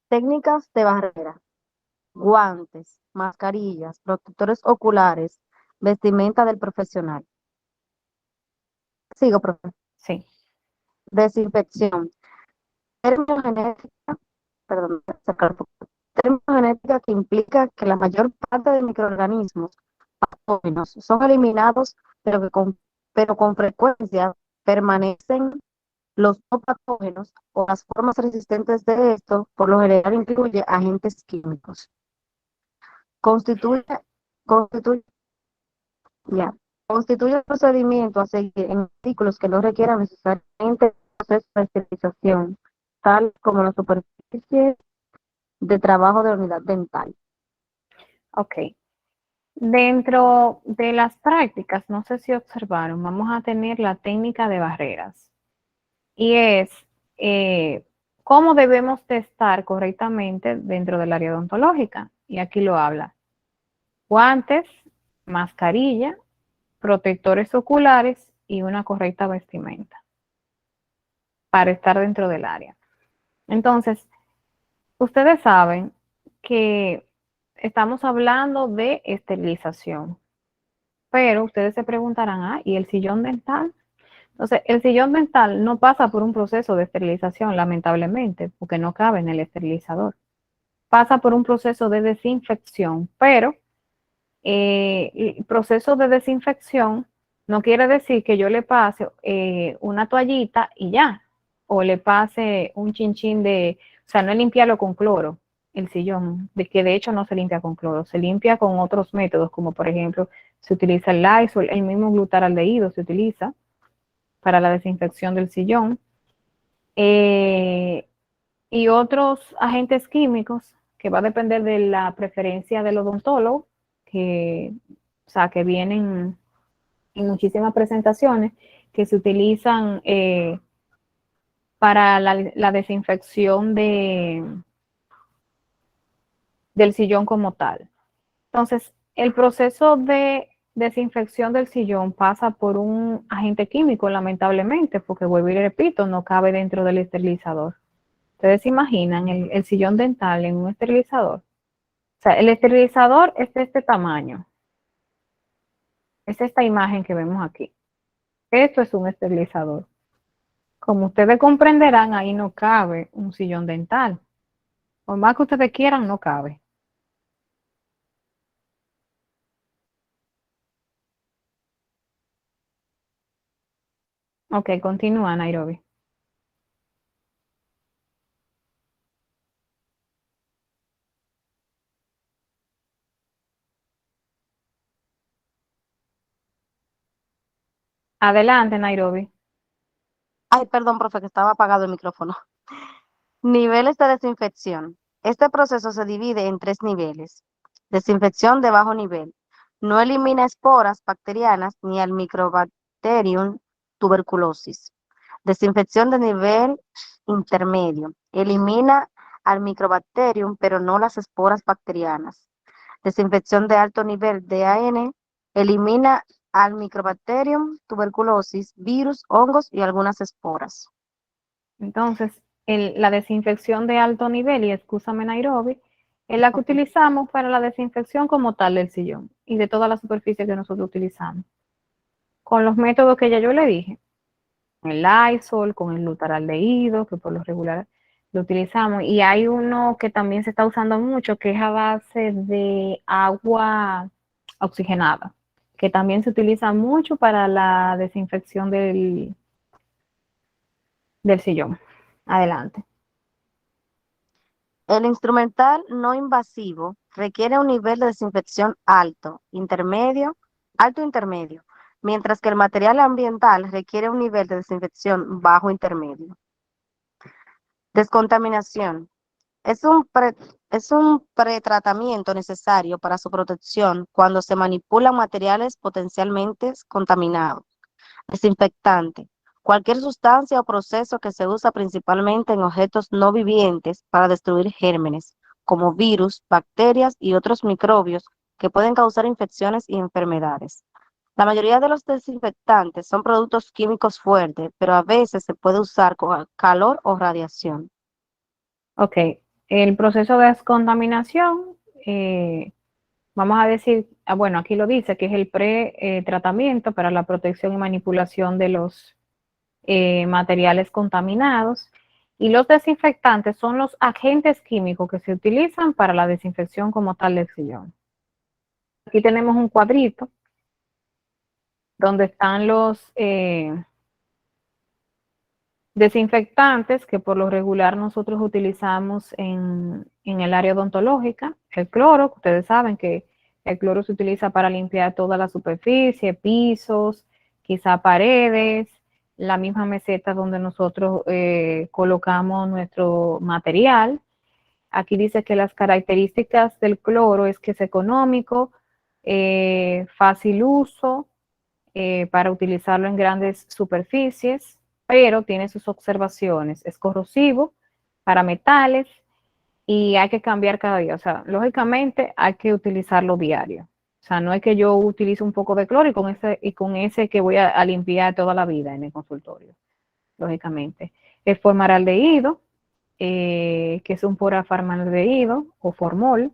Técnicas de barrera: guantes, mascarillas, protectores oculares, vestimenta del profesional. Sigo, profe. Sí. Desinfección. Termogenética, perdón, voy a sacar un poco. Termogenética, que implica que la mayor parte de microorganismos patógenos son eliminados, pero con frecuencia permanecen los no patógenos o las formas resistentes de esto. Por lo general incluye agentes químicos. Constituye, constituye, ya, constituye el procedimiento a seguir en artículos que no requieran necesariamente el proceso de esterilización, tal como la superficie de trabajo de la unidad dental. Ok. Dentro de las prácticas, no sé si observaron, vamos a tener la técnica de barreras. Y es cómo debemos testar correctamente dentro del área odontológica. Y aquí lo habla. guantes, mascarilla, protectores oculares y una correcta vestimenta para estar dentro del área. Entonces, ustedes saben que estamos hablando de esterilización, pero ustedes se preguntarán, ¿y el sillón dental? Entonces, el sillón dental no pasa por un proceso de esterilización, lamentablemente, porque no cabe en el esterilizador. Pasa por un proceso de desinfección, pero el proceso de desinfección no quiere decir que yo le pase una toallita y ya, o le pase un chinchín o sea, no es limpiarlo con cloro, el sillón, de que de hecho no se limpia con cloro, se limpia con otros métodos, como por ejemplo, se utiliza el Lysol, el mismo glutaraldehído se utiliza para la desinfección del sillón, y otros agentes químicos que va a depender de la preferencia del odontólogo, o sea, que vienen en muchísimas presentaciones, que se utilizan para la desinfección del sillón como tal. Entonces, el proceso de desinfección del sillón pasa por un agente químico, lamentablemente, porque vuelvo y repito, no cabe dentro del esterilizador. ¿Ustedes se imaginan el sillón dental en un esterilizador? O sea, el esterilizador es de este tamaño. Es esta imagen que vemos aquí. Esto es un esterilizador. Como ustedes comprenderán, ahí no cabe un sillón dental. Por más que ustedes quieran, no cabe. Ok, continúa, Nairobi. Adelante, Nairobi. Ay, perdón, profe, que estaba apagado el micrófono. Niveles de desinfección. Este proceso se divide en 3 niveles. Desinfección de bajo nivel. No elimina esporas bacterianas ni al Microbacterium tuberculosis. Desinfección de nivel intermedio. Elimina al Microbacterium, pero no las esporas bacterianas. Desinfección de alto nivel DAN. Elimina al Microbacterium tuberculosis, virus, hongos y algunas esporas. Entonces, la desinfección de alto nivel, y excúsame, Nairobi, es la que utilizamos para la desinfección como tal del sillón y de toda la superficie que nosotros utilizamos. Con los métodos que ya yo le dije, el Lysol, con el glutaraldehído, que por lo regular lo utilizamos. Y hay uno que también se está usando mucho, que es a base de agua oxigenada, que también se utiliza mucho para la desinfección del sillón. Adelante. El instrumental no invasivo requiere un nivel de desinfección alto, intermedio, mientras que el material ambiental requiere un nivel de desinfección bajo intermedio. Descontaminación. Es un pretratamiento necesario para su protección cuando se manipulan materiales potencialmente contaminados. Desinfectante. Cualquier sustancia o proceso que se usa principalmente en objetos no vivientes para destruir gérmenes, como virus, bacterias y otros microbios que pueden causar infecciones y enfermedades. La mayoría de los desinfectantes son productos químicos fuertes, pero a veces se puede usar con calor o radiación. Ok, el proceso de descontaminación, vamos a decir, bueno, aquí lo dice, que es el pre-tratamiento para la protección y manipulación de los materiales contaminados. Y los desinfectantes son los agentes químicos que se utilizan para la desinfección como tal del sillón. Aquí tenemos un cuadrito donde están los desinfectantes que por lo regular nosotros utilizamos en el área odontológica. El cloro, que ustedes saben que el cloro se utiliza para limpiar toda la superficie, pisos, quizá paredes, la misma meseta donde nosotros colocamos nuestro material. Aquí dice que las características del cloro es que es económico, fácil uso, para utilizarlo en grandes superficies, pero tiene sus observaciones. Es corrosivo para metales y hay que cambiar cada día. O sea, lógicamente hay que utilizarlo diario. O sea, no es que yo utilice un poco de cloro y con ese que voy a limpiar toda la vida en el consultorio, lógicamente. El formaldehído, que es un porafamaldehído o formol,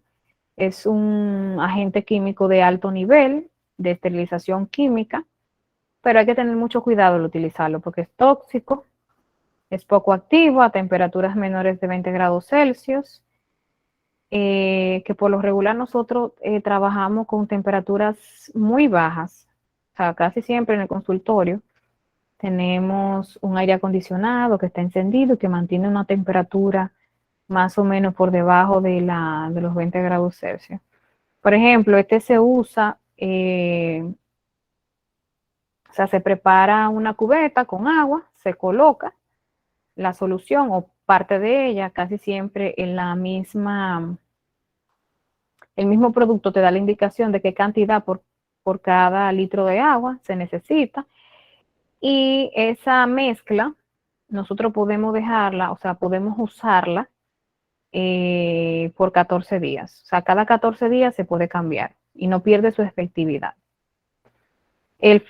es un agente químico de alto nivel de esterilización química, pero hay que tener mucho cuidado al utilizarlo porque es tóxico, es poco activo a temperaturas menores de 20 grados Celsius, que por lo regular nosotros trabajamos con temperaturas muy bajas, o sea, casi siempre en el consultorio tenemos un aire acondicionado que está encendido y que mantiene una temperatura más o menos por debajo de los 20 grados Celsius. Por ejemplo, este se usa, o sea, se prepara una cubeta con agua, se coloca la solución o parte de ella, casi siempre en la misma, el mismo producto te da la indicación de qué cantidad por cada litro de agua se necesita. Y esa mezcla, nosotros podemos dejarla, o sea, podemos usarla por 14 días. O sea, cada 14 días se puede cambiar y no pierde su efectividad. El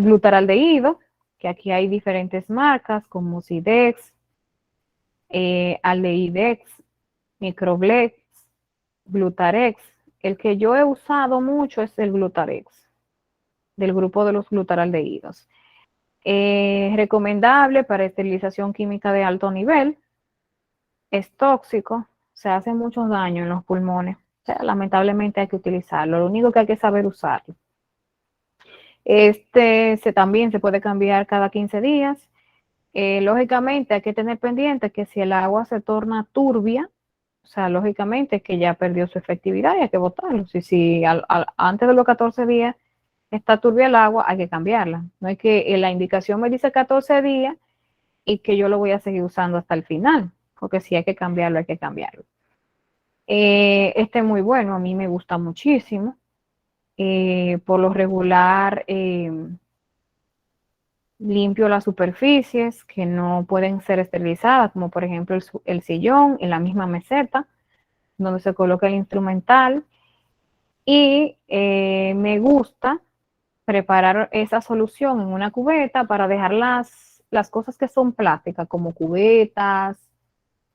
glutaraldehído, que aquí hay diferentes marcas como Sidex, Aldehídex, Microblex, Glutarex. El que yo he usado mucho es el Glutarex, del grupo de los glutaraldehídos. Recomendable para esterilización química de alto nivel. Es tóxico, se hace mucho daño en los pulmones. O sea, lamentablemente hay que utilizarlo. Lo único que hay que saber usarlo. También se puede cambiar cada 15 días. Lógicamente hay que tener pendiente que si el agua se torna turbia, o sea, lógicamente que ya perdió su efectividad y hay que botarlo. Si antes de los 14 días está turbia el agua, hay que cambiarla. No es que la indicación me dice 14 días y que yo lo voy a seguir usando hasta el final, porque si hay que cambiarlo, hay que cambiarlo. Este es muy bueno, a mí me gusta muchísimo. Por lo regular, limpio las superficies que no pueden ser esterilizadas, como por ejemplo el sillón en la misma meseta, donde se coloca el instrumental. Y me gusta preparar esa solución en una cubeta para dejar las cosas que son plásticas, como cubetas,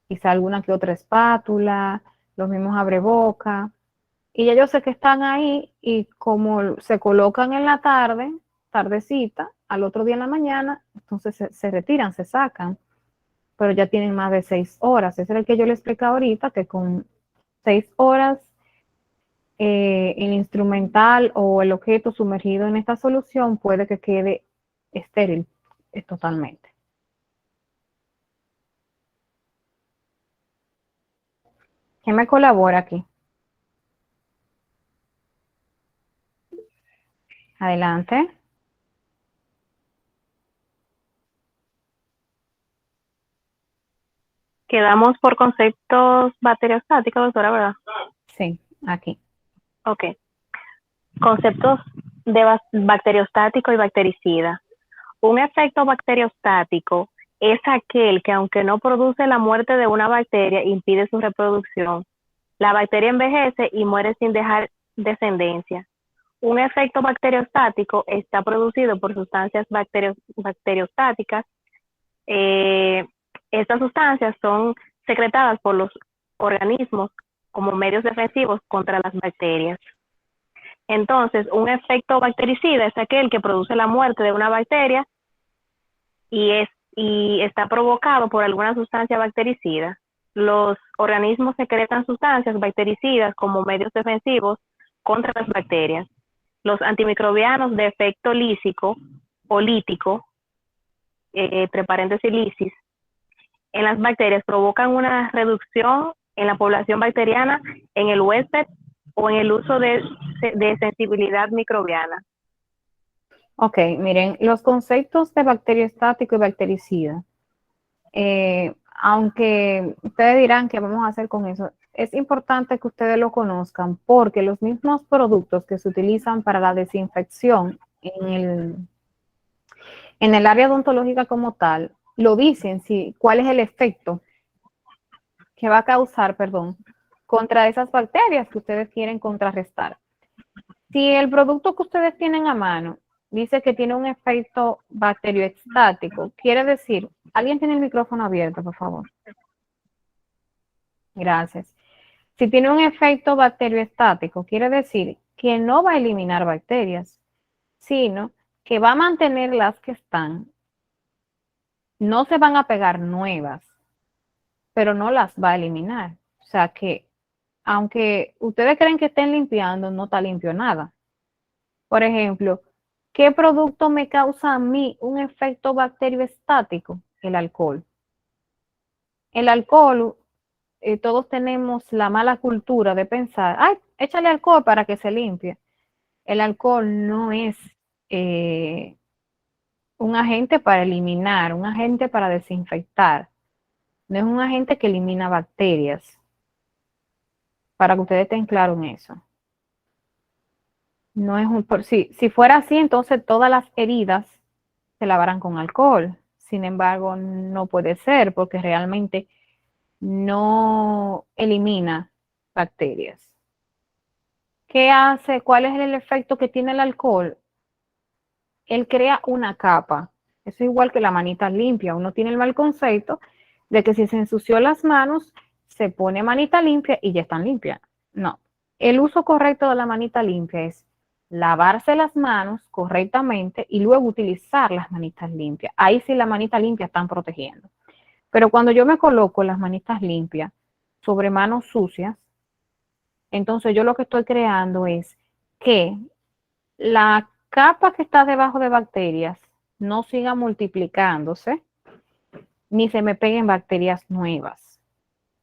quizá alguna que otra espátula, los mismos abreboca. Y ya yo sé que están ahí y como se colocan en la tarde, tardecita, al otro día en la mañana, entonces se retiran, se sacan, pero ya tienen más de 6 horas. Ese es el que yo le expliqué ahorita, que con 6 horas el instrumental o el objeto sumergido en esta solución puede que quede estéril totalmente. ¿Quién me colabora aquí? Adelante. Quedamos por conceptos bacteriostáticos, doctora, ¿verdad? Sí, aquí. Ok. Conceptos de bacteriostático y bactericida. Un efecto bacteriostático es aquel que, aunque no produce la muerte de una bacteria, impide su reproducción. La bacteria envejece y muere sin dejar descendencia. Un efecto bacteriostático está producido por sustancias bacteriostáticas. Estas sustancias son secretadas por los organismos como medios defensivos contra las bacterias. Entonces, un efecto bactericida es aquel que produce la muerte de una bacteria y está provocado por alguna sustancia bactericida. Los organismos secretan sustancias bactericidas como medios defensivos contra las bacterias. Los antimicrobianos de efecto lísico o lítico, entre paréntesis lisis, en las bacterias provocan una reducción en la población bacteriana en el huésped o en el uso de sensibilidad microbiana. Ok, miren, los conceptos de bacteriostático y bactericida, aunque ustedes dirán qué vamos a hacer con eso, es importante que ustedes lo conozcan porque los mismos productos que se utilizan para la desinfección en el área odontológica como tal, lo dicen, cuál es el efecto que va a causar, contra esas bacterias que ustedes quieren contrarrestar. Si el producto que ustedes tienen a mano dice que tiene un efecto bacterioestático, quiere decir, ¿alguien tiene el micrófono abierto, por favor? Gracias. Si tiene un efecto bacterioestático, quiere decir que no va a eliminar bacterias, sino que va a mantener las que están. No se van a pegar nuevas, pero no las va a eliminar. O sea que, aunque ustedes creen que estén limpiando, no está limpio nada. Por ejemplo, ¿qué producto me causa a mí un efecto bacterioestático? El alcohol. El alcohol, todos tenemos la mala cultura de pensar, ay, échale alcohol para que se limpie. El alcohol no es un agente para eliminar, un agente para desinfectar. No es un agente que elimina bacterias. Para que ustedes estén claros en eso. No es si fuera así, entonces todas las heridas se lavarán con alcohol. Sin embargo, no puede ser porque realmente no elimina bacterias. ¿Qué hace? ¿Cuál es el efecto que tiene el alcohol? Él crea una capa. Eso es igual que la manita limpia. Uno tiene el mal concepto de que si se ensució las manos, se pone manita limpia y ya están limpias. No. El uso correcto de la manita limpia es lavarse las manos correctamente y luego utilizar las manitas limpias. Ahí sí las manitas limpias están protegiendo. Pero cuando yo me coloco las manitas limpias sobre manos sucias, entonces yo lo que estoy creando es que la capa que está debajo de bacterias no siga multiplicándose, ni se me peguen bacterias nuevas.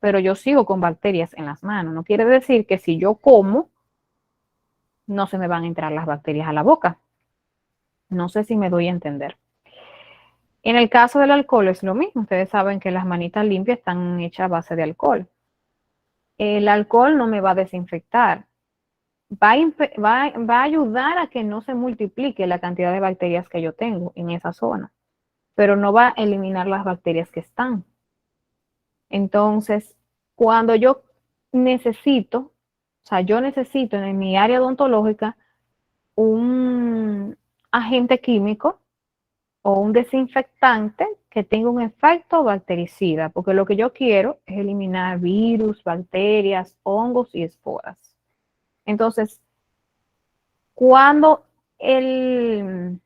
Pero yo sigo con bacterias en las manos. No quiere decir que si yo como, no se me van a entrar las bacterias a la boca. No sé si me doy a entender. En el caso del alcohol es lo mismo. Ustedes saben que las manitas limpias están hechas a base de alcohol. El alcohol no me va a desinfectar. Va a ayudar a que no se multiplique la cantidad de bacterias que yo tengo en esa zona, pero no va a eliminar las bacterias que están. Entonces, cuando yo necesito en mi área odontológica un agente químico o un desinfectante que tenga un efecto bactericida, porque lo que yo quiero es eliminar virus, bacterias, hongos y esporas. Entonces, cuando el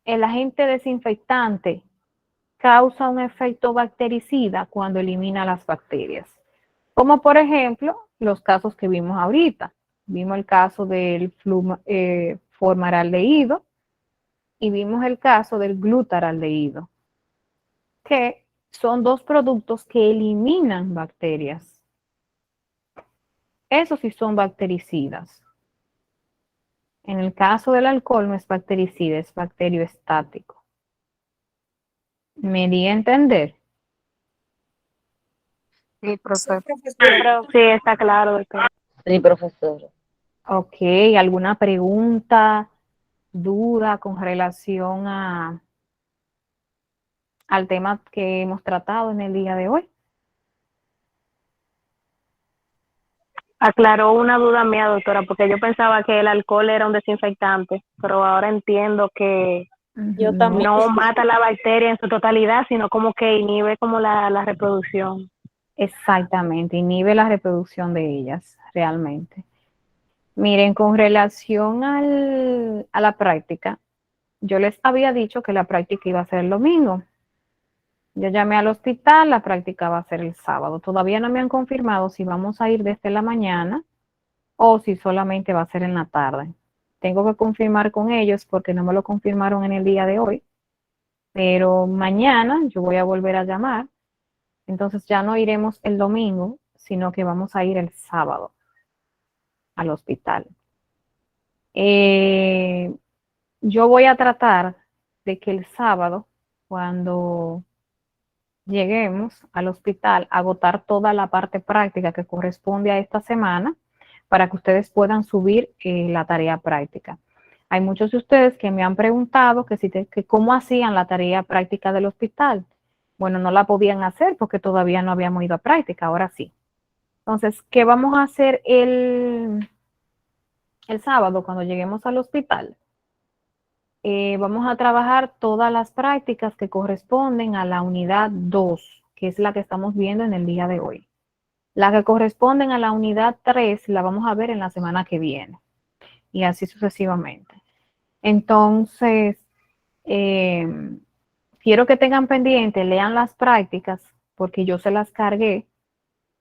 agente desinfectante causa un efecto bactericida cuando elimina las bacterias, como por ejemplo los casos que vimos ahorita. Vimos el caso del formaldehído y vimos el caso del glutaraldehído, que son dos productos que eliminan bacterias. Esos sí son bactericidas. En el caso del alcohol no es bactericida, es bacterioestático. ¿Me di a entender? Sí, profesor. Sí, está claro, doctora. Sí, profesora. Ok, ¿alguna pregunta, duda con relación al tema que hemos tratado en el día de hoy? Aclaró una duda mía, doctora, porque yo pensaba que el alcohol era un desinfectante, pero ahora entiendo que Yo también. no mata la bacteria en su totalidad, sino como que inhibe como la reproducción. Exactamente, inhibe la reproducción de ellas, realmente. Miren, con relación a la práctica, yo les había dicho que la práctica iba a ser el domingo. Yo llamé al hospital, la práctica va a ser el sábado. Todavía no me han confirmado si vamos a ir desde la mañana o si solamente va a ser en la tarde. Tengo que confirmar con ellos porque no me lo confirmaron en el día de hoy. Pero mañana yo voy a volver a llamar. Entonces ya no iremos el domingo, sino que vamos a ir el sábado al hospital. Yo voy a tratar de que el sábado, cuando lleguemos al hospital, agotar toda la parte práctica que corresponde a esta semana para que ustedes puedan subir la tarea práctica. Hay muchos de ustedes que me han preguntado que cómo hacían la tarea práctica del hospital. Bueno, no la podían hacer porque todavía no habíamos ido a práctica, ahora sí. Entonces, ¿qué vamos a hacer el sábado, cuando lleguemos al hospital, vamos a trabajar todas las prácticas que corresponden a la unidad 2, que es la que estamos viendo en el día de hoy. Las que corresponden a la unidad 3 la vamos a ver en la semana que viene, y así sucesivamente. Entonces, quiero que tengan pendiente, lean las prácticas, porque yo se las cargué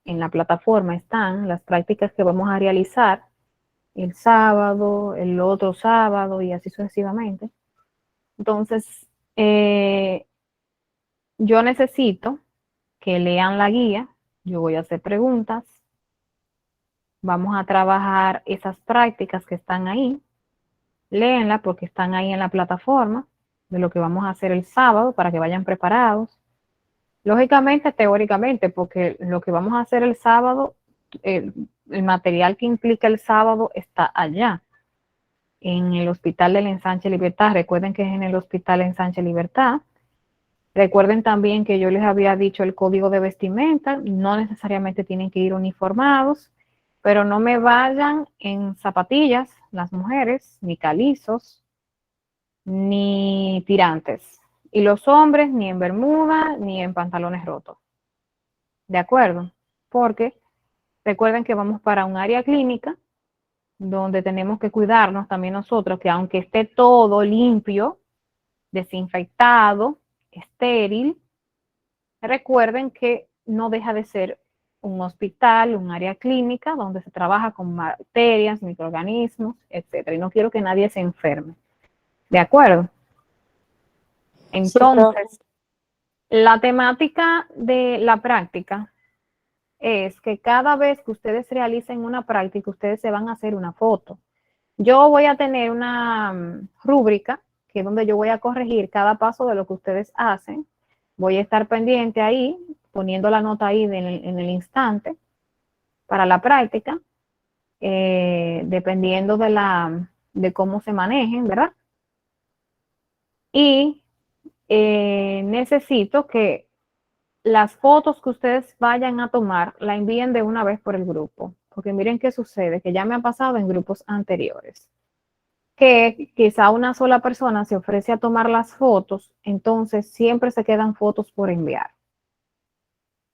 en la plataforma, están las prácticas que vamos a realizar el sábado, el otro sábado y así sucesivamente. Entonces, yo necesito que lean la guía, yo voy a hacer preguntas, vamos a trabajar esas prácticas que están ahí, léenla porque están ahí en la plataforma de lo que vamos a hacer el sábado para que vayan preparados. Lógicamente, teóricamente, porque lo que vamos a hacer el sábado, el material que implica el sábado está allá, en el Hospital del Ensanche Libertad. Recuerden que es en el Hospital Ensanche Libertad. Recuerden también que yo les había dicho el código de vestimenta, no necesariamente tienen que ir uniformados, pero no me vayan en zapatillas, las mujeres, ni calizos, ni tirantes. Y los hombres ni en bermuda, ni en pantalones rotos. ¿De acuerdo? Porque recuerden que vamos para un área clínica, donde tenemos que cuidarnos también nosotros, que aunque esté todo limpio, desinfectado, estéril, recuerden que no deja de ser un hospital, un área clínica, donde se trabaja con bacterias, microorganismos, etc. Y no quiero que nadie se enferme. ¿De acuerdo? Entonces, la temática de la práctica es que cada vez que ustedes realicen una práctica, ustedes se van a hacer una foto. Yo voy a tener una rúbrica, que es donde yo voy a corregir cada paso de lo que ustedes hacen. Voy a estar pendiente ahí, poniendo la nota ahí en el instante para la práctica, dependiendo de cómo se manejen, ¿verdad? Y necesito que las fotos que ustedes vayan a tomar la envíen de una vez por el grupo, porque miren qué sucede, que ya me ha pasado en grupos anteriores, que quizá una sola persona se ofrece a tomar las fotos, entonces siempre se quedan fotos por enviar.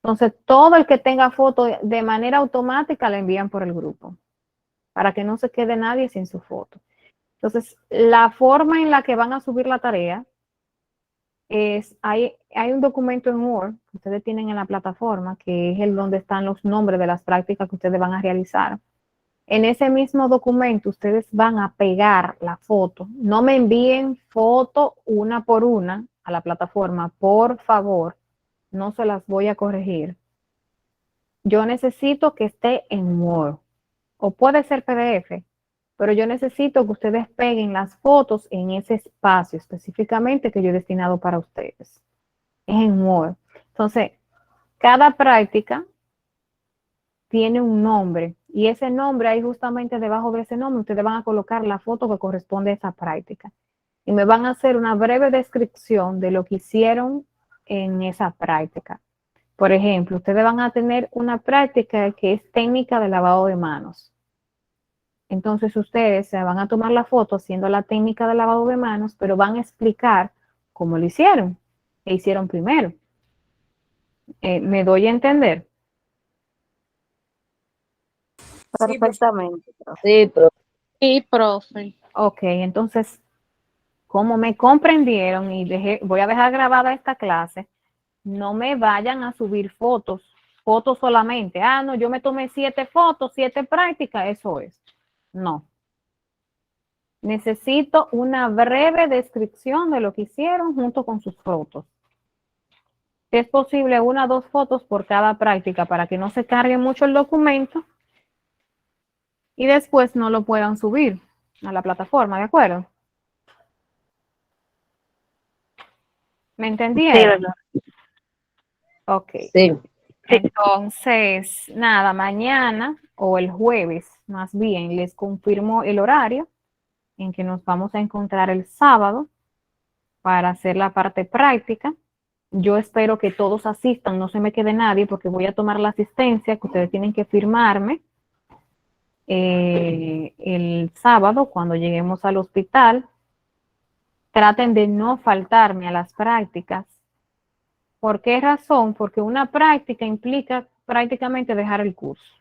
Entonces, todo el que tenga foto de manera automática la envían por el grupo, para que no se quede nadie sin su foto. Entonces, la forma en la que van a subir la tarea es, hay un documento en Word que ustedes tienen en la plataforma, que es el donde están los nombres de las prácticas que ustedes van a realizar. En ese mismo documento ustedes van a pegar la foto. No me envíen foto una por una a la plataforma, por favor. No se las voy a corregir. Yo necesito que esté en Word. O puede ser PDF, pero yo necesito que ustedes peguen las fotos en ese espacio específicamente que yo he destinado para ustedes. Es en Word. Entonces, cada práctica tiene un nombre y ese nombre ahí justamente debajo de ese nombre ustedes van a colocar la foto que corresponde a esa práctica y me van a hacer una breve descripción de lo que hicieron en esa práctica. Por ejemplo, ustedes van a tener una práctica que es técnica de lavado de manos. Entonces ustedes se van a tomar la foto haciendo la técnica de lavado de manos, pero van a explicar cómo lo hicieron, qué hicieron primero. ¿Me doy a entender? Perfectamente. Sí, pero Sí, profe. Ok, entonces, como me comprendieron y voy a dejar grabada esta clase, no me vayan a subir fotos solamente. Ah, no, yo me tomé 7 fotos, 7 prácticas, eso es. No. Necesito una breve descripción de lo que hicieron junto con sus fotos. Si es posible, 1 o 2 fotos por cada práctica para que no se cargue mucho el documento y después no lo puedan subir a la plataforma, ¿de acuerdo? ¿Me Sí, entendieron? ¿verdad? Ok. sí. Entonces, nada, mañana o el jueves, más bien, les confirmo el horario en que nos vamos a encontrar el sábado para hacer la parte práctica. Yo espero que todos asistan, no se me quede nadie porque voy a tomar la asistencia que ustedes tienen que firmarme el sábado, cuando lleguemos al hospital, traten de no faltarme a las prácticas. ¿Por qué razón? Porque una práctica implica prácticamente dejar el curso.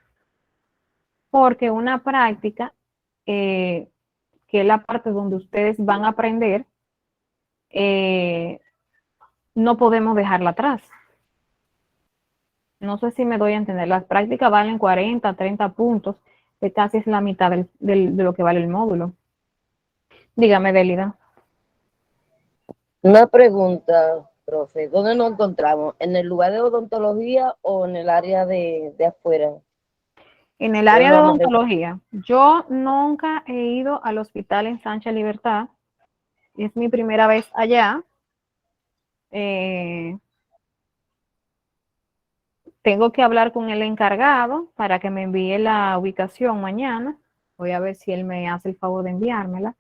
Porque una práctica, que es la parte donde ustedes van a aprender, no podemos dejarla atrás. No sé si me doy a entender. Las prácticas valen 40, 30 puntos, que casi es la mitad de lo que vale el módulo. Dígame, Délida. Una pregunta, profe. ¿Dónde nos encontramos? ¿En el lugar de odontología o en el área de afuera? En el área de odontología, yo nunca he ido al hospital en Sánchez Libertad. Es mi primera vez allá. Tengo que hablar con el encargado para que me envíe la ubicación mañana. Voy a ver si él me hace el favor de enviármela.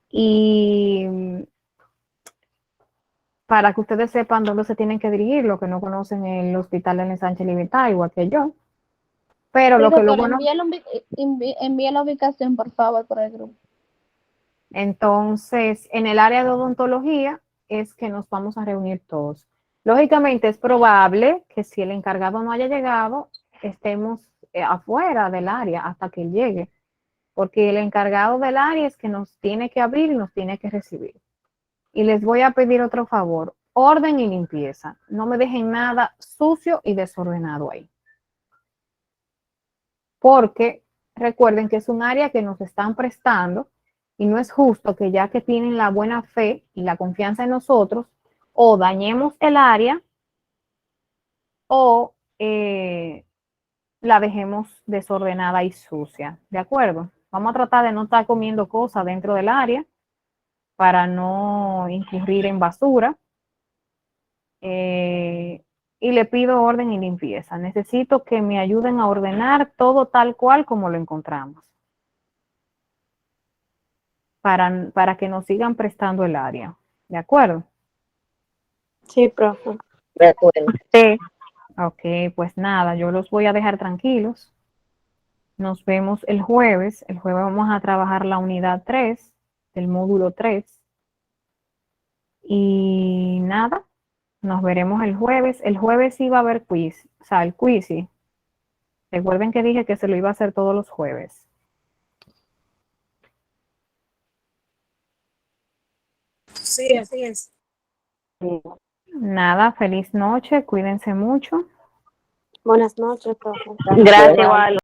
Y para que ustedes sepan dónde se tienen que dirigir, los que no conocen el hospital en Sánchez Libertad, igual que yo. Pero lo que lo bueno... Envíe la ubicación, por favor, por el grupo. Entonces, en el área de odontología es que nos vamos a reunir todos. Lógicamente es probable que si el encargado no haya llegado, estemos afuera del área hasta que él llegue, porque el encargado del área es que nos tiene que abrir y nos tiene que recibir. Y les voy a pedir otro favor, orden y limpieza. No me dejen nada sucio y desordenado ahí. Porque recuerden que es un área que nos están prestando y no es justo que ya que tienen la buena fe y la confianza en nosotros, o dañemos el área o la dejemos desordenada y sucia. ¿De acuerdo? Vamos a tratar de no estar comiendo cosas dentro del área para no incurrir en basura. Y le pido orden y limpieza. Necesito que me ayuden a ordenar todo tal cual como lo encontramos. Para que nos sigan prestando el área. ¿De acuerdo? Sí, profe. De acuerdo. Sí. Ok, pues nada, yo los voy a dejar tranquilos. Nos vemos el jueves. El jueves vamos a trabajar la unidad 3, del módulo 3. Y nada, nos veremos el jueves. El jueves sí va a haber quiz. O sea, el quiz sí. Recuerden que dije que se lo iba a hacer todos los jueves. Sí, así es. Nada, feliz noche, cuídense mucho. Buenas noches, profe. Gracias, igual.